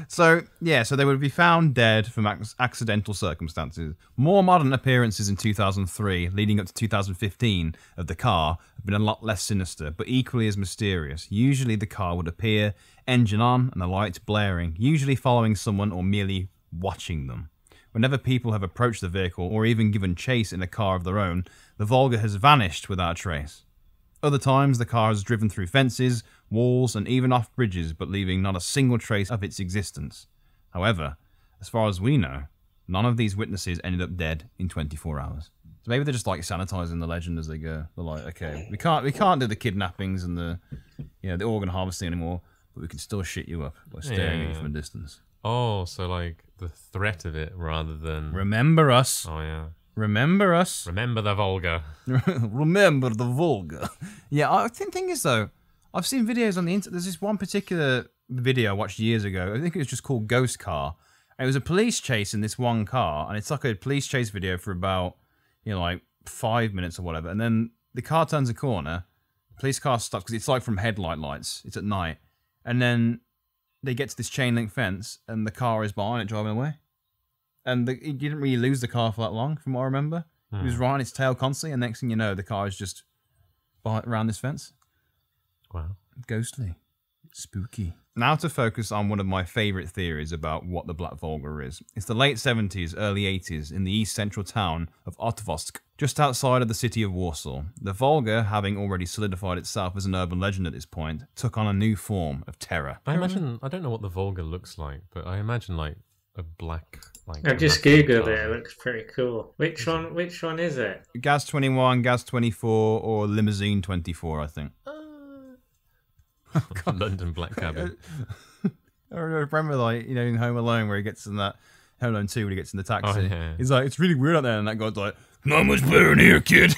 So they would be found dead from accidental circumstances. More modern appearances in 2003, leading up to 2015, of the car have been a lot less sinister, but equally as mysterious. Usually the car would appear, engine on, and the lights blaring, usually following someone or merely watching them. Whenever people have approached the vehicle or even given chase in a car of their own, the Volga has vanished without a trace. Other times, the car has driven through fences, walls, and even off bridges, but leaving not a single trace of its existence. However, as far as we know, none of these witnesses ended up dead in 24 hours. So maybe they're just like sanitizing the legend as they go. They're like, okay, we can't do the kidnappings and the organ harvesting anymore, but we can still shit you up by staring at you from a distance. Oh, so like the threat of it rather than... Remember us. Oh, yeah. Remember us. Remember the Volga. Remember the Volga. Yeah, I think the thing is, though, I've seen videos on the internet. There's this one particular video I watched years ago. I think it was just called Ghost Car. And it was a police chase in this one car. And it's like a police chase video for about, like 5 minutes or whatever. And then the car turns a corner. The police car stops because it's like from headlight lights. It's at night. And then they get to this chain link fence and the car is behind it driving away. And he didn't really lose the car for that long, from what I remember. He was right on its tail constantly, and next thing you know, the car is just around this fence. Wow. Ghostly. Spooky. Now to focus on one of my favourite theories about what the Black Volga is. It's the late 70s, early 80s in the east central town of Otvosk, just outside of the city of Warsaw. The Volga, having already solidified itself as an urban legend at this point, took on a new form of terror. I don't know what the Volga looks like, but I imagine like a black... I've just googled it. It looks pretty cool. Which one is it? Gaz 21, Gaz 24, or Limousine 24, I think. London Black Cabin. I remember, like, in Home Alone, where he gets in that Home Alone 2 when he gets in the taxi. Oh, yeah. He's like, it's really weird out there, and that guy's like, not much better in here, kid.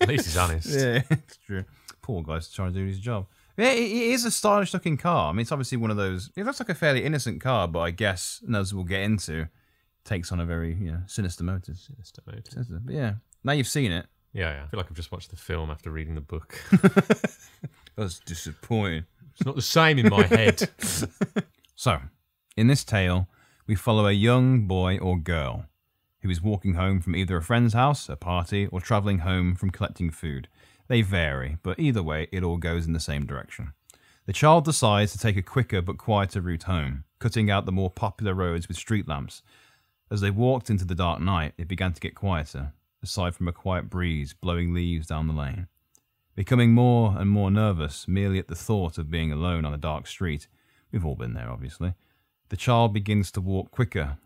At least he's honest. Yeah, it's true. Poor guy's trying to do his job. Yeah, it is a stylish looking car. I mean, it's obviously one of those. It looks like a fairly innocent car, but I guess, and as we'll get into, takes on a very sinister motive. Sinister motive. But yeah, now you've seen it. Yeah. I feel like I've just watched the film after reading the book. That's disappointing. It's not the same in my head. So, in this tale, we follow a young boy or girl who is walking home from either a friend's house, a party, or travelling home from collecting food. They vary, but either way, it all goes in the same direction. The child decides to take a quicker but quieter route home, cutting out the more popular roads with street lamps. As they walked into the dark night, it began to get quieter, aside from a quiet breeze blowing leaves down the lane. Becoming more and more nervous merely at the thought of being alone on a dark street, we've all been there obviously, the child begins to walk quicker,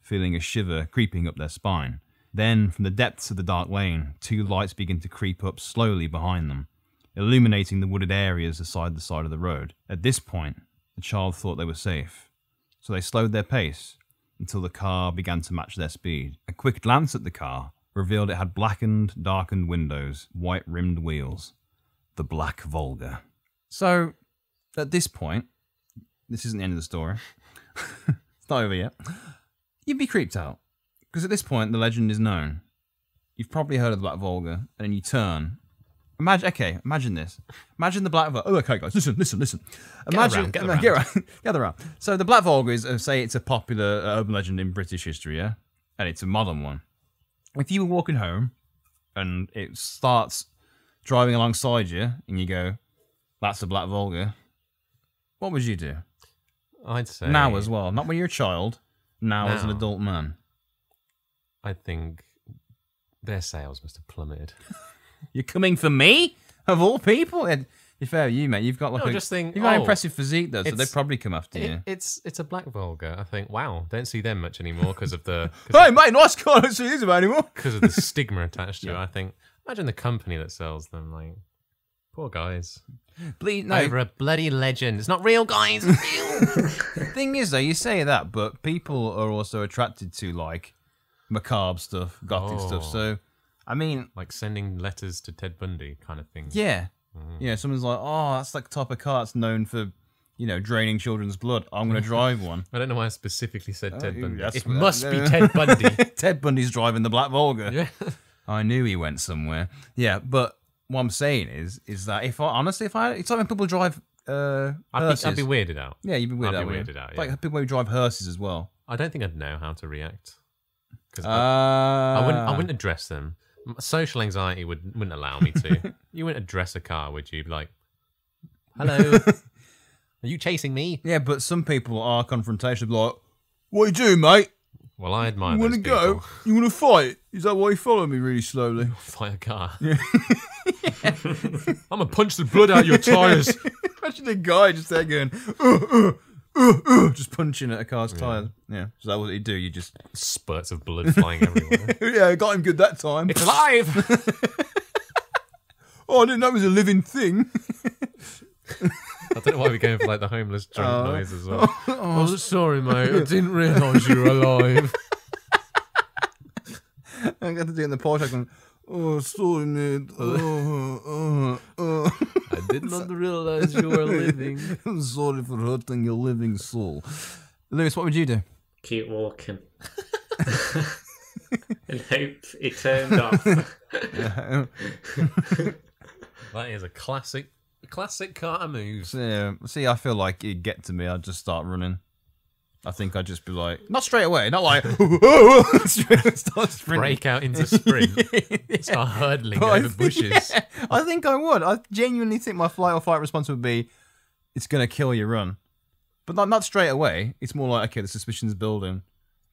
feeling a shiver creeping up their spine. Then, from the depths of the dark lane, two lights begin to creep up slowly behind them, illuminating the wooded areas aside the side of the road. At this point, the child thought they were safe, so they slowed their pace until the car began to match their speed. A quick glance at the car revealed it had blackened, darkened windows, white-rimmed wheels. The Black Volga. So, at this point, this isn't the end of the story. It's not over yet. You'd be creeped out. Because at this point, the legend is known. You've probably heard of the Black Volga, and then you turn. Imagine this. Imagine the Black Volga. Oh, okay, guys, listen. Imagine, get around. So the Black Volga is, say, it's a popular urban legend in British history, yeah? And it's a modern one. If you were walking home, and it starts driving alongside you, and you go, that's the Black Volga, what would you do? I'd say... Now as well. Not when you're a child. Now as an adult man. I think their sales must have plummeted. You're coming for me? Of all people? Be fair with you, mate. You've got like just think, you've got an impressive physique though, so they probably come after you. It's a Black Volga. I think. Wow, don't see them much anymore because of the. Hey, mate, nice car. I don't see these about anymore. Because of the stigma attached to it. I think. Imagine the company that sells them. Like, poor guys. Over a bloody legend. It's not real, guys. It's real. Thing is, though, you say that, but people are also attracted to like macabre stuff, gothic stuff. So, I mean, like sending letters to Ted Bundy kind of thing. Yeah. Yeah, someone's like, oh, that's like the type of car that's known for, draining children's blood. I'm going to drive one. I don't know why I specifically said Ted Bundy. It must be Ted Bundy. Ted Bundy's driving the Black Volga. Yeah. I knew he went somewhere. Yeah, but what I'm saying is that it's like when people drive hearses. I'd be weirded out. Yeah, you'd be weirded out. Yeah. Like people who drive hearses as well. I don't think I'd know how to react. Because I wouldn't address them. Social anxiety wouldn't allow me to. You wouldn't address a car, would you? You'd be like, hello, are you chasing me? Yeah, but some people are confrontational. Be like, what you doing, mate? Well, I admire you those want to people. go? You want to fight? Is that why you follow me really slowly? Fight a car. Yeah. I'm going to punch the blood out of your tyres. Imagine a guy just there going, just punching at a car's tyres. Yeah. Is that what you do? You just... Spurts of blood flying everywhere. Yeah, I got him good that time. It's alive! Oh, I didn't know it was a living thing. I don't know why we're going for like the homeless drunk noise as well. Oh, sorry, mate. I didn't realise you were alive. I got to do it in the podcast going, oh, sorry, mate. I didn't realise you were living. I'm sorry for hurting your living soul. Lewis, what would you do? Keep walking. And hope it turned off. That is a classic Carter move. Yeah, see, I feel like it'd get to me. I'd just start running. I think I'd just be like, not straight away, not like, start sprinting. Break out into sprint. Start hurdling over bushes. Yeah, I think I would. I genuinely think my flight or fight response would be, it's going to kill your run. But not straight away. It's more like, okay, the suspicion's building.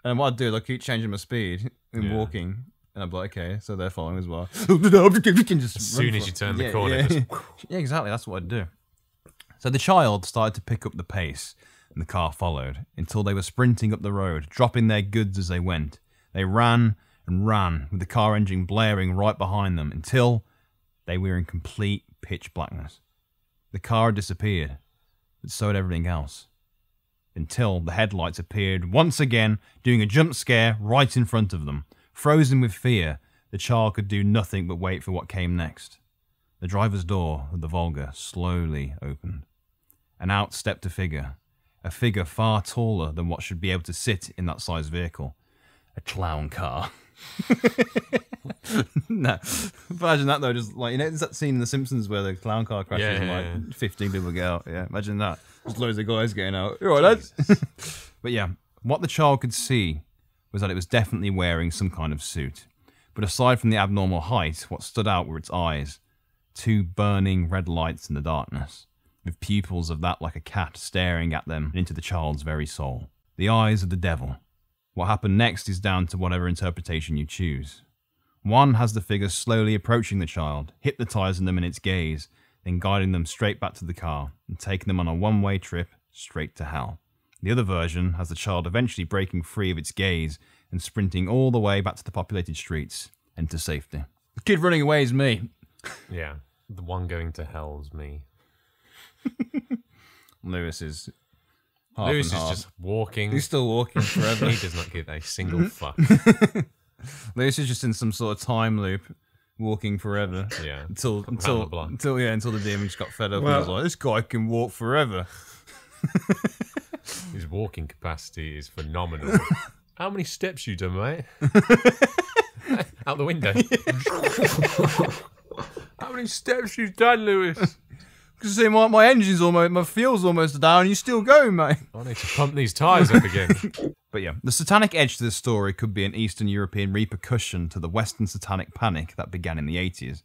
And what I'd do is I'd keep changing my speed in walking. And I'm like, okay, so they're following as well. As soon as you turn the corner. Yeah. Yeah, exactly. That's what I'd do. So the child started to pick up the pace, and the car followed, until they were sprinting up the road, dropping their goods as they went. They ran and ran, with the car engine blaring right behind them, until they were in complete pitch blackness. The car had disappeared, but so had everything else. Until the headlights appeared once again, doing a jump scare right in front of them. Frozen with fear, the child could do nothing but wait for what came next. The driver's door of the Volga slowly opened, and out stepped a figure far taller than what should be able to sit in that size vehicle. A clown car. No, imagine that though. Just like, there's that scene in The Simpsons where the clown car crashes and 15 people get out. Yeah, imagine that. Just loads of guys getting out. All right, lads. But yeah, what the child could see was that it was definitely wearing some kind of suit. But aside from the abnormal height, what stood out were its eyes. 2 burning red lights in the darkness, with pupils of that like a cat staring at them into the child's very soul. The eyes of the devil. What happened next is down to whatever interpretation you choose. One has the figure slowly approaching the child, hypnotizing them in its gaze, then guiding them straight back to the car, and taking them on a one-way trip straight to hell. The other version has the child eventually breaking free of its gaze and sprinting all the way back to the populated streets and to safety. The kid running away is me. Yeah, the one going to hell's me. Lewis is just walking. He's still walking forever. He does not give a single fuck. Lewis is just in some sort of time loop, walking forever. Yeah. Until the demon just got fed up and was like, this guy can walk forever. His walking capacity is phenomenal. How many steps you done, mate? Out the window. How many steps you done, Lewis? Because see, my engine's almost, my fuel's almost down, and you're still going, mate. I need to pump these tyres up again. But yeah, the satanic edge to this story could be an Eastern European repercussion to the Western satanic panic that began in the 80s.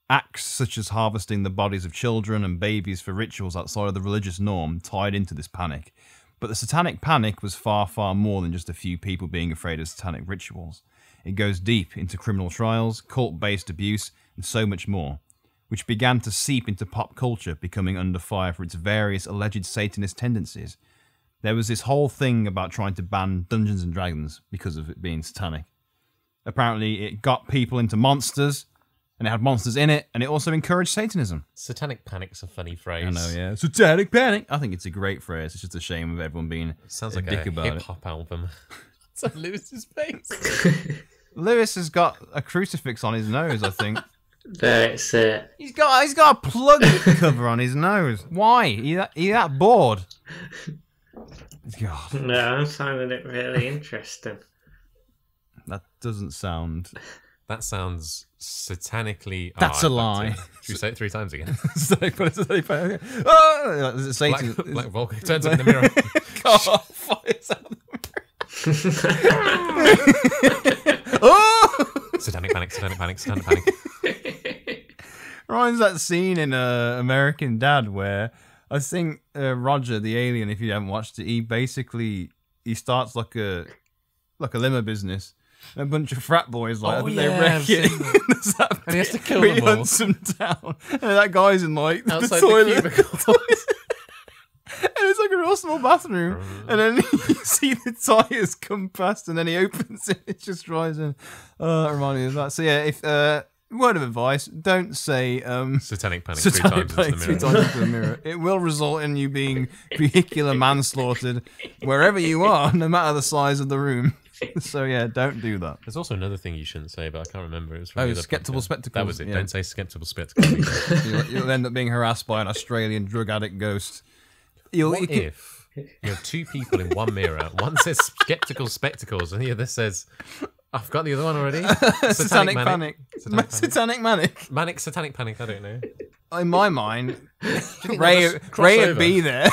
Acts such as harvesting the bodies of children and babies for rituals outside of the religious norm tied into this panic. But the satanic panic was far, far more than just a few people being afraid of satanic rituals. It goes deep into criminal trials, cult-based abuse, and so much more, which began to seep into pop culture, becoming under fire for its various alleged Satanist tendencies. There was this whole thing about trying to ban Dungeons and Dragons because of it being satanic. Apparently, it got people into monsters, and it had monsters in it, and it also encouraged Satanism. Satanic panic's a funny phrase. I know, yeah. Satanic panic. I think it's a great phrase. It's just a shame of everyone being Sounds a like dick a about it. hip-hop album. It's on Lewis's face. Lewis has got a crucifix on his nose, I think. That's it. He's got a plug cover on his nose. Why? He that bored? God, No, I'm finding it really interesting. that doesn't sound. That sounds satanically... That's a lie. Should we say it 3 times again? Oh, is it Satan? Black Volga turns up in the mirror. God, fires out the mirror. Oh! Satanic panic, satanic panic, satanic panic. Reminds that scene in American Dad where I think Roger the alien, if you haven't watched it, he starts like a limo business. And a bunch of frat boys they wreck it. And he has to kill He them all. hunts them down. And that guy's in like Outside the the toilet. cubicle. And it's like a real small bathroom. And then you see the tyres come past and then he opens it. It just drives in. That reminded me of that. So yeah, if word of advice, don't say Satanic panic satanic 3 panic times 3 into the mirror. times into the mirror. It will result in you being vehicular manslaughtered wherever you are, no matter the size of the room. So yeah, don't do that. There's also another thing you shouldn't say, but I can't remember. It was from Oh, the other skeptical podcast. spectacles. That was it. Yeah. Don't say skeptical spectacles. You'll end up being harassed by an Australian drug addict ghost. What if you have 2 people in one mirror? One says skeptical spectacles, and the other says, "I've got the other one already." Satanic panic. Satanic panic. Satanic manic. Manic satanic panic. I don't know. In my mind, think Ray they'll just cross would over? be there.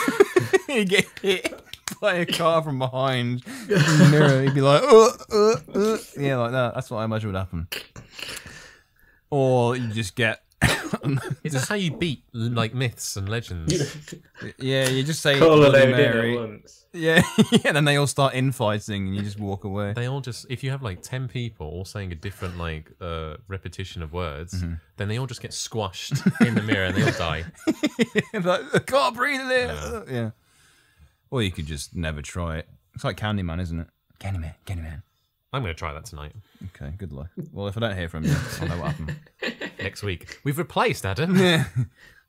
He'd get hit by a car from behind in the mirror. He'd be like, yeah, like that. That's what I imagine would happen. Or you just get. Is that how you beat like myths and legends? Yeah, you just say Call a Bloody load in Mary. at once. Yeah, yeah, then they all start infighting and you just walk away. They all just, if you have like 10 people all saying a different like repetition of words, then they all just get squashed in the mirror and they all die. Like, I can't breathe in there. Yeah. Or you could just never try it. It's like Candyman, isn't it? Candyman. I'm going to try that tonight. Okay, good luck. Well, if I don't hear from you, I'll know what happened. Next week. We've replaced Adam. Yeah.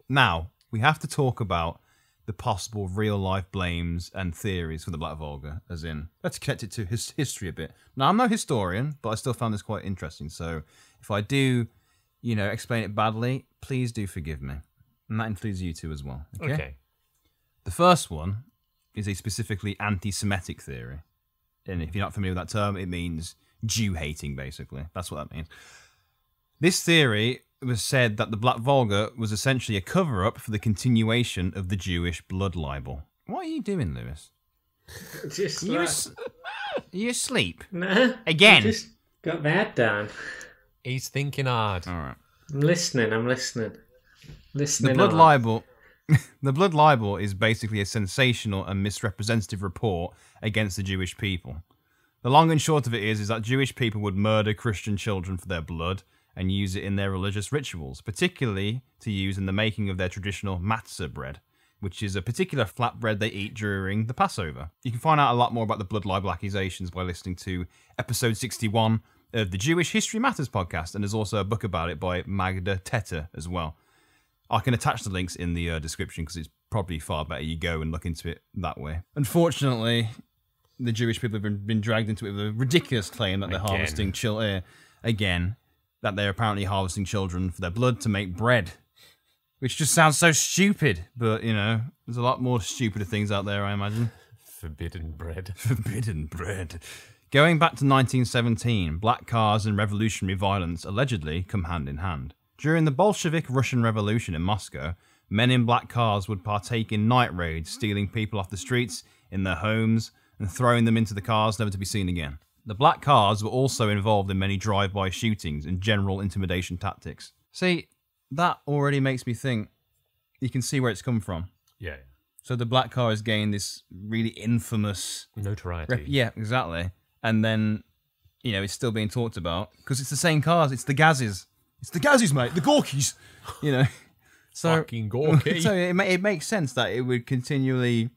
Now, we have to talk about the possible real-life blames and theories for the Black Volga, as in, let's connect it to history a bit. Now, I'm no historian, but I still found this quite interesting, so if I do, explain it badly, please do forgive me. And that includes you two as well, Okay. The first one is a specifically anti-Semitic theory. And if you're not familiar with that term, it means Jew-hating, basically. That's what that means. This theory was said that the Black Volga was essentially a cover-up for the continuation of the Jewish blood libel. What are you doing, Lewis? Just Are you asleep? no. Again? I just got my head down. He's thinking hard. All right. I'm listening. The Listening blood on. libel... The blood libel is basically a sensational and misrepresentative report against the Jewish people. The long and short of it is that Jewish people would murder Christian children for their blood and use it in their religious rituals, particularly to use in the making of their traditional matzah bread, which is a particular flatbread they eat during the Passover. You can find out a lot more about the blood libel accusations by listening to episode 61 of the Jewish History Matters podcast, and there's also a book about it by Magda Teter as well. I can attach the links in the description because it's probably far better you go and look into it that way. Unfortunately, the Jewish people have been dragged into it with a ridiculous claim that they're harvesting that they're apparently harvesting children for their blood to make bread, which just sounds so stupid. But, there's a lot more stupider things out there, I imagine. Forbidden bread. Forbidden bread. Going back to 1917, black cars and revolutionary violence allegedly come hand in hand. During the Bolshevik Russian Revolution in Moscow, men in black cars would partake in night raids, stealing people off the streets, in their homes, and throwing them into the cars never to be seen again. The black cars were also involved in many drive-by shootings and general intimidation tactics. See, that already makes me think you can see where it's come from. Yeah. So the black car has gained this really infamous... Notoriety. Yeah, exactly. And then, it's still being talked about because it's the same cars. It's the Gazes. It's the Gazis, mate. The Gorkies. You know. So, Fucking Gorky. So it makes sense that it would continually,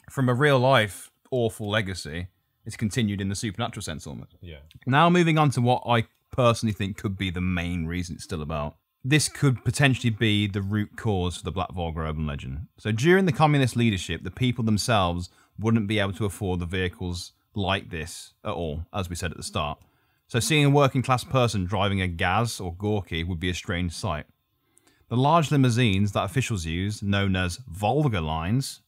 from a real life awful legacy, it's continued in the supernatural sense almost. Yeah. Now moving on to what I personally think could be the main reason it's still about. This could potentially be the root cause for the Black Volga urban legend. So during the communist leadership, the people themselves wouldn't be able to afford the vehicles like this at all, as we said at the start. So seeing a working class person driving a Gaz or Gorky would be a strange sight. The large limousines that officials used, known as Vulgar lines,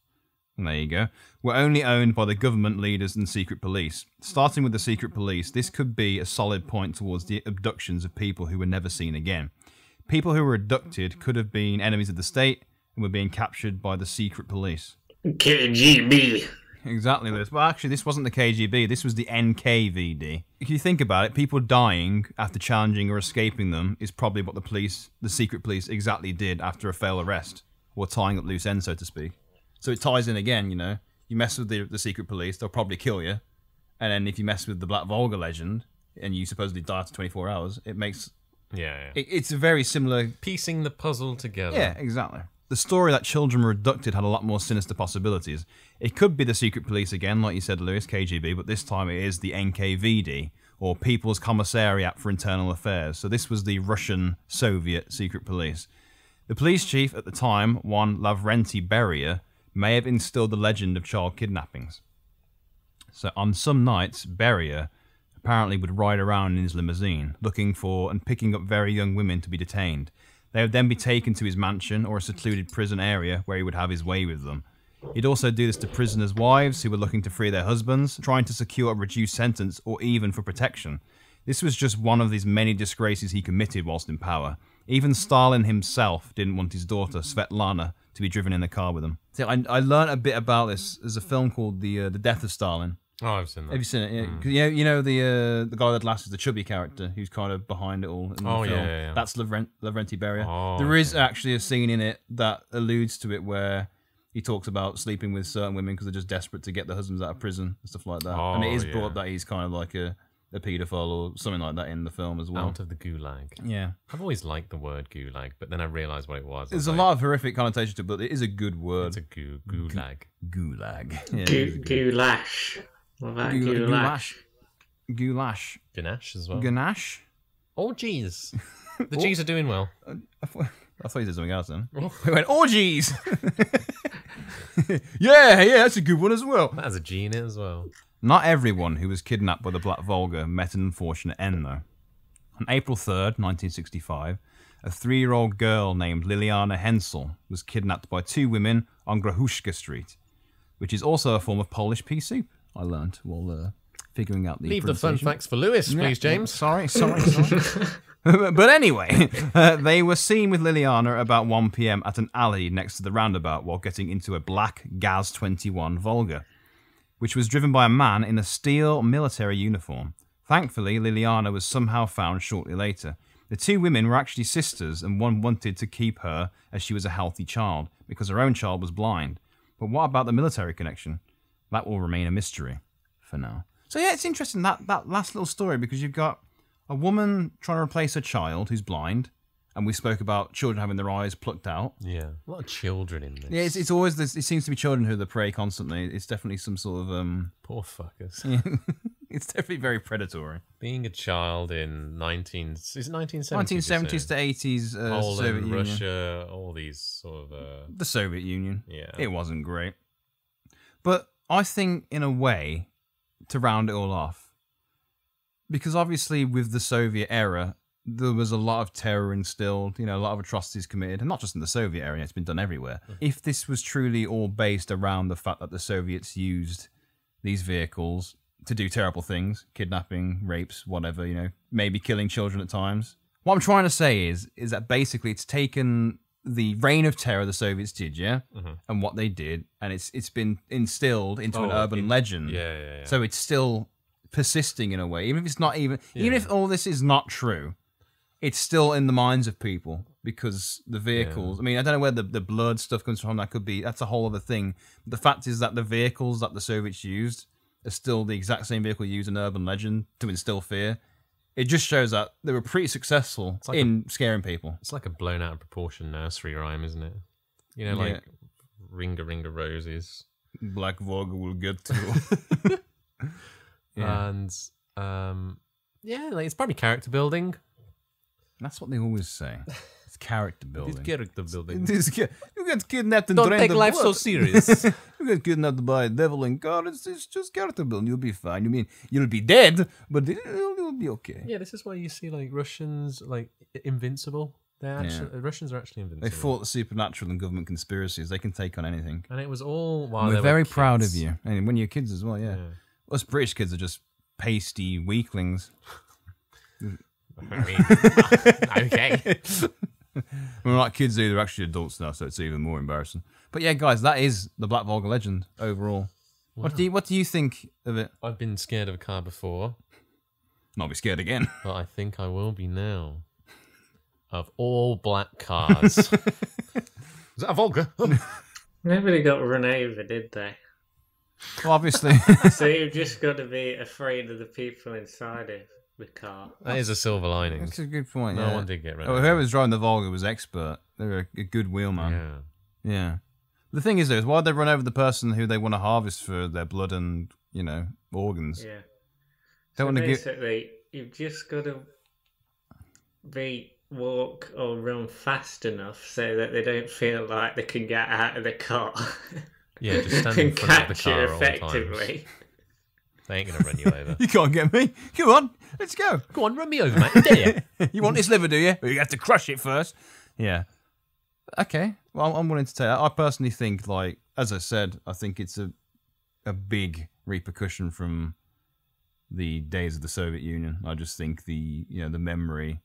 and there you go, were only owned by the government leaders and secret police. Starting with the secret police, this could be a solid point towards the abductions of people who were never seen again. People who were abducted could have been enemies of the state and were being captured by the secret police. KGB. Exactly, Lewis. Well, actually, this wasn't the KGB. This was the NKVD. If you think about it, people dying after challenging or escaping them is probably what the secret police, exactly did after a failed arrest, or tying up loose ends, so to speak. So it ties in again, you know. You mess with the secret police, they'll probably kill you. And then if you mess with the Black Volga legend, and you supposedly die after 24 hours, it makes... Yeah. It's a very similar... Piecing the puzzle together. Yeah, exactly. The story that children were abducted had a lot more sinister possibilities. It could be the secret police again, like you said, Lewis, KGB, but this time it is the NKVD, or People's Commissariat for Internal Affairs. So this was the Russian-Soviet secret police. The police chief at the time, one Lavrenti Beria, may have instilled the legend of child kidnappings. So on some nights, Beria apparently would ride around in his limousine, looking for and picking up very young women to be detained. They would then be taken to his mansion or a secluded prison area where he would have his way with them. He'd also do this to prisoners' wives who were looking to free their husbands, trying to secure a reduced sentence or even for protection. This was just one of these many disgraces he committed whilst in power. Even Stalin himself didn't want his daughter, Svetlana, to be driven in the car with him. So I learned a bit about this. There's a film called The Death of Stalin. Oh, I've seen that. Have you seen it? Yeah. 'Cause you know the guy that lasts is the chubby character who's kind of behind it all in the film. Yeah. That's Lavrenti Beria. Oh, there is actually a scene in it that alludes to it where he talks about sleeping with certain women because they're just desperate to get their husbands out of prison and stuff like that. And it is brought up that he's kind of like a paedophile or something like that in the film as well. Out of the gulag. Yeah. I've always liked the word gulag, but then I realised what it was. There's a lot of horrific connotation to it, but it is a good word. It's a gulag. Gulag. Yeah, Goulash. What about goulash? Goulash. Ganache as well. Ganache? Oh, geez. The G's are doing well. I thought you said something else then. We went, orgies! yeah, that's a good one as well. That has a G in it as well. Not everyone who was kidnapped by the Black Volga met an unfortunate end, though. On April 3rd, 1965, a 3-year-old girl named Liliana Hensel was kidnapped by 2 women on Grochushka Street, which is also a form of Polish pea soup, I learned while figuring out the Leave the fun facts for Lewis, please, James. Sorry. But anyway, they were seen with Liliana at about 1 p.m. at an alley next to the roundabout while getting into a black Gaz 21 Volga, which was driven by a man in a steel military uniform. Thankfully, Liliana was somehow found shortly later. The 2 women were actually sisters, and one wanted to keep her as she was a healthy child, because her own child was blind. But what about the military connection? That will remain a mystery for now. So yeah, it's interesting, that last little story, because you've got a woman trying to replace her child who's blind, and we spoke about children having their eyes plucked out. Yeah, a lot of children in this. Yeah, it's always this. It seems to be children who are the prey constantly. It's definitely some sort of Poor fuckers. Yeah, it's definitely very predatory. Being a child in 1970s 1970s to 80s, Poland, Soviet Union. Russia, all these sort of The Soviet Union. Yeah. It wasn't great. But I think, in a way, to round it all off, because obviously with the Soviet era, there was a lot of terror instilled, a lot of atrocities committed, and not just in the Soviet era, it's been done everywhere. If this was truly all based around the fact that the Soviets used these vehicles to do terrible things, kidnapping, rapes, whatever, maybe killing children at times. What I'm trying to say is that basically it's taken the reign of terror the Soviets did, and what they did, and it's been instilled into an urban legend. Yeah. So it's still persisting in a way, even if it's not even if all this is not true, it's still in the minds of people because the vehicles. I mean, I don't know where the blood stuff comes from. That's a whole other thing. But the fact is that the vehicles that the Soviets used are still the exact same vehicle used in urban legend to instill fear. it just shows that they were pretty successful in scaring people. It's like a blown out of proportion nursery rhyme, isn't it? You know, like Ringa Roses. Black Volga will get to. And like it's probably character building. That's what they always say. It's character building. It's character building. You get kidnapped and Don't drained take of life blood. so serious. You get kidnapped by a devil in car. It's just character building. You'll be fine. You mean you'll be dead, but you'll be okay. Yeah, this is why you see like Russians like invincible. They're actually Russians are actually invincible. They fought the supernatural and government conspiracies. They can take on anything. And it was all while We're they very were proud of kids. you. And when you're kids as well, yeah. Us British kids are just pasty weaklings. I mean, okay. We're not kids either, they're actually adults now, so it's even more embarrassing. But yeah, guys, that is the Black Volga legend overall. Wow. What do you think of it? I've been scared of a car before. Not be scared again. But I think I will be now. Of all black cars. Is that a Volga? Nobody got run over, did they? Well, obviously. So you've just got to be afraid of the people inside of the car. That is a silver lining. That's a good point. No one did get run Oh, over. whoever was driving the Volga was expert. They were a good wheelman. Yeah. The thing is, though, is why'd they run over the person who they want to harvest for their blood and, organs? Yeah. Don't want to basically, you've just got to walk or run fast enough so that they don't feel like they can get out of the car. Yeah, just stand in and front of the catch you car all the effectively. time. They ain't gonna run you over. You can't get me. Come on, let's go. Go on, run me over, mate. Dare you? You want this liver, do you? Well, you have to crush it first. Yeah. Okay. Well, I'm willing to take that. I personally think, like, as I said, I think it's a big repercussion from the days of the Soviet Union. I just think the memory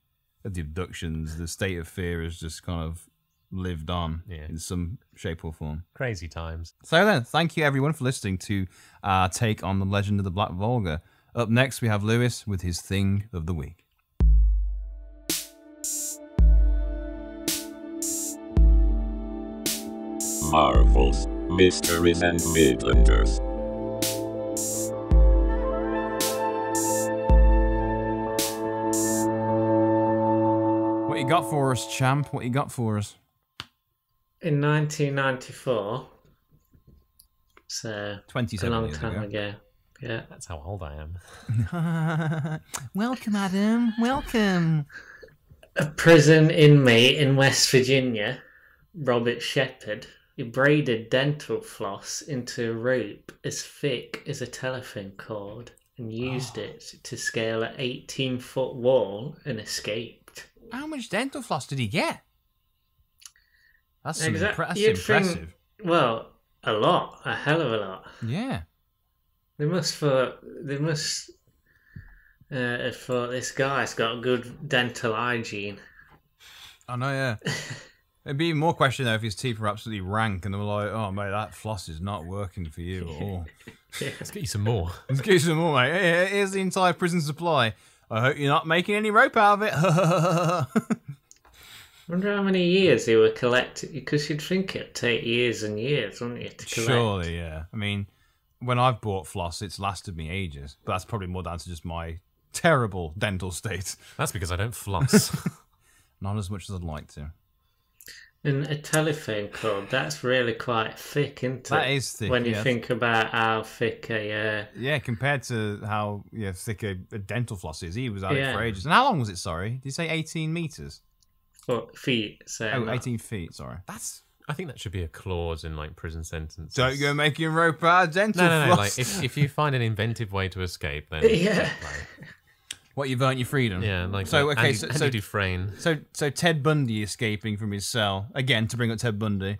of the abductions, the state of fear has just kind of lived on in some shape or form. Crazy times. So then, thank you everyone for listening to our take on the legend of the Black Volga. Up next, we have Lewis with his thing of the week. Marvels, Mysteries and Midlanders. What you got for us, champ? What you got for us? In 1994, so 27 a long years time ago. ago. Yeah. That's how old I am. Welcome, Adam. Welcome. A prison inmate in West Virginia, Robert Shepard, he braided dental floss into a rope as thick as a telephone cord and used it to scale an 18-foot wall and escaped. How much dental floss did he get? That's You'd impressive. think, well, a lot, a hell of a lot. Yeah. They must have thought this guy's got good dental hygiene. I know, yeah. It'd be more question though if his teeth were absolutely rank and they were like, "Oh mate, that floss is not working for you at all." Let's get you some more. Let's get you some more, mate. Here's the entire prison supply. I hope you're not making any rope out of it. I wonder how many years they were collecting, because you'd think it'd take years and years, wouldn't you, to collect? Surely, yeah. I mean, when I've bought floss, it's lasted me ages, but that's probably more down to just my terrible dental state. That's because I don't floss. Not as much as I'd like to. And a telephone cord, that's really quite thick, isn't it? That is thick, when you yeah. think about how thick a... Yeah, compared to how thick a dental floss is. He was at it for ages. And how long was it, sorry? Did you say 18 metres? feet. So 18 feet, sorry. I think that should be a clause in like prison sentences. Don't go making rope out of dental No. floss. Like if you find an inventive way to escape, then Yeah. What, you've earned your freedom? Yeah, like so. Okay, Andy Dufresne. So Ted Bundy escaping from his cell again, to bring up Ted Bundy,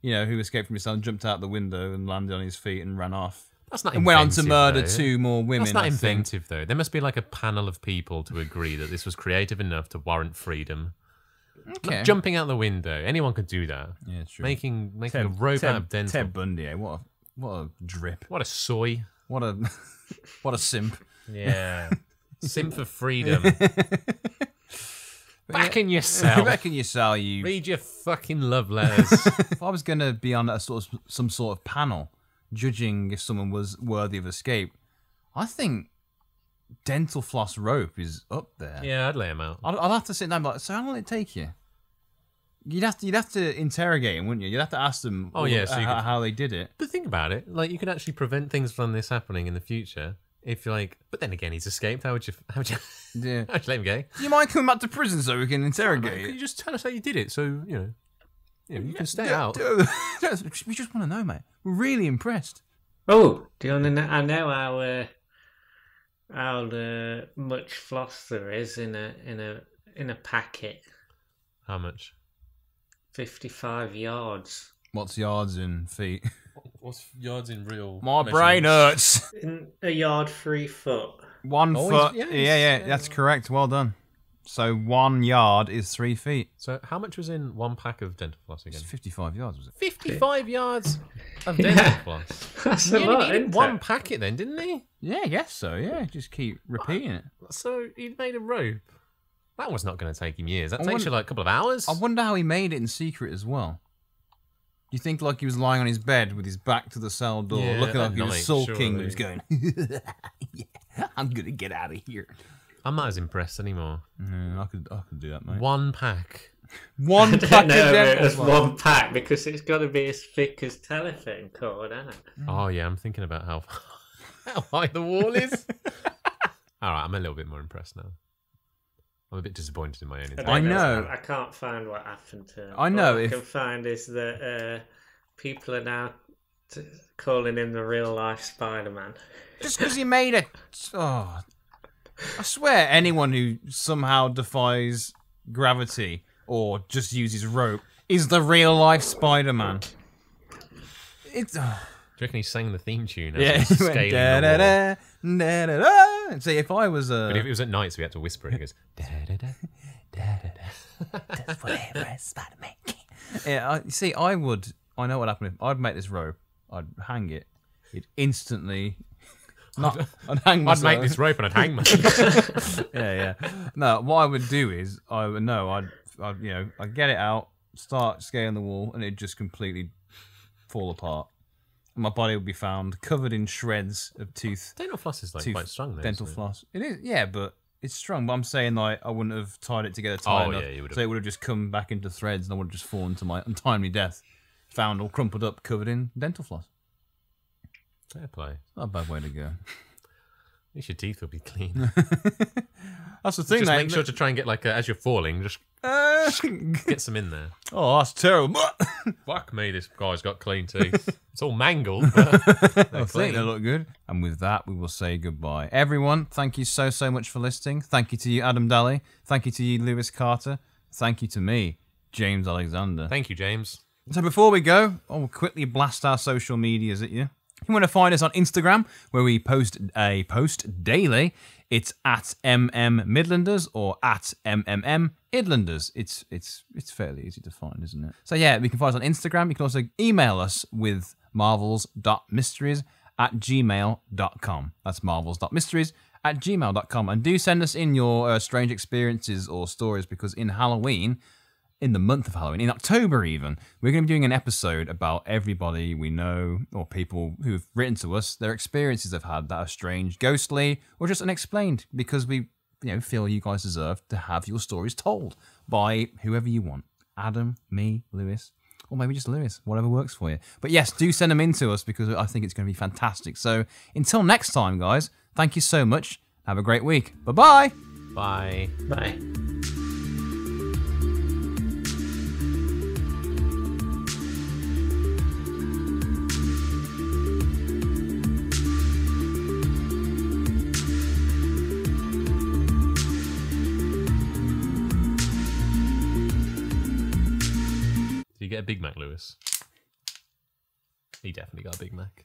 who escaped from his cell and jumped out the window and landed on his feet and ran off. That's not and went on to inventive, murder though. 2 more women. That's not I think. inventive though. There must be like a panel of people to agree that this was creative enough to warrant freedom. Okay. Like jumping out the window, anyone could do that. Yeah, true. Making a rope out of dental. Ted Bundy, what a drip. What a soy. What a simp. Yeah. Simp for freedom. Back in your cell. Back in your cell, you. Read your fucking love letters. If I was going to be on some sort of panel judging if someone was worthy of escape, I think dental floss rope is up there. Yeah, I'd lay him out. I'll have to sit down and be like, so how long will it take you? You'd have to interrogate him, wouldn't you? You'd have to ask them Oh, yeah, so how they did it. But think about it. Like, you could actually prevent things from this happening in the future if you're like... But then again, he's escaped. How would you Yeah. let him go? Do you mind coming back to prison so we can interrogate Can it? you just tell us how you did it so, you can stay out? We just want to know, mate. We're really impressed. Oh, do you want to know? I know how much floss there is in a packet. How much? 55 yards. What's yards in feet? What's yards in real? My brain hurts. In a yard, 3 foot. 1 foot. yeah, Yeah, that's correct. Well done. So 1 yard is 3 feet. So how much was in 1 pack of dental floss again? It's 55 yards, was it? 55 yards of dental floss. That's He a lot, only needed isn't 1 it? packet then, didn't he? Yeah, I guess so. Yeah, just keep repeating it. So he made a rope. That was not going to take him years. That I takes wonder- you like a couple of hours. I wonder how he made it in secret as well. Do you think like he was lying on his bed with his back to the cell door, Yeah, looking like at he was night, sulking? surely. He was going, yeah, I'm gonna get out of here. I'm not as impressed anymore. I could do that, mate. 1 pack. 1 I pack don't of know if dental it's floss. 1 pack because it's got to be as thick as telephone cord, isn't it? Oh yeah, I'm thinking about how high the wall is. All right, I'm a little bit more impressed now. I'm a bit disappointed in my own. I know. I can't find what happened to him. I know All if- I can find is that people are now calling him the real life Spider-Man. Just because he made it. Oh, I swear, anyone who somehow defies gravity or just uses rope is the real life Spider-Man. It's. Do you reckon he sang the theme tune? As Yeah, he was he went, scaling da, the da, wall? da, da, da, da. See, if I was But if it was at night, so we had to whisper it. He goes, da, da, da, da, da, da. Does whatever a Spider-Man can. yeah, see, I know what happened. I'd make this rope. I'd hang it. It instantly. I'd hang I'd myself. make this rope and I'd hang myself. Yeah. No, what I would do is I'd get it out, start scaling the wall, and it'd just completely fall apart. And my body would be found covered in shreds of tooth. Dental floss is like tooth quite strong, though. dental isn't it? floss. It is, yeah, but it's strong. But I'm saying like I wouldn't have tied it together tight Oh, enough, yeah, you would've. so it would have just come back into threads, and I would have just fallen to my untimely death, found all crumpled up, covered in dental floss. Fair play. Not a bad way to go. At least your teeth will be clean. That's the thing, Just mate. make sure to try and get like as you're falling, just get some in there. Oh, that's terrible. Fuck me, this guy's got clean teeth. It's all mangled, but I think they look good. And with that, we will say goodbye. Everyone, thank you so much for listening. Thank you to you, Adam Daly. Thank you to you, Lewis Carter. Thank you to me, James Alexander. Thank you, James. So before we go, I'll quickly blast our social medias at you. You want to find us on Instagram, where we post a post daily. It's at Midlanders or at Idlanders. It's fairly easy to find, isn't it? So yeah, we can find us on Instagram. You can also email us with marvels.mysteries@gmail.com. That's marvels.mysteries@gmail.com. And do send us in your strange experiences or stories, because in Halloween, in the month of Halloween, in October even, we're going to be doing an episode about everybody we know or people who've written to us, their experiences they've had that are strange, ghostly, or just unexplained, because we feel you guys deserve to have your stories told by whoever you want. Adam, me, Lewis, or maybe just Lewis, whatever works for you. But yes, do send them in to us, because I think it's going to be fantastic. So until next time, guys, thank you so much. Have a great week. Bye-bye. Bye. Bye. Did you get a Big Mac, Lewis? He definitely got a Big Mac.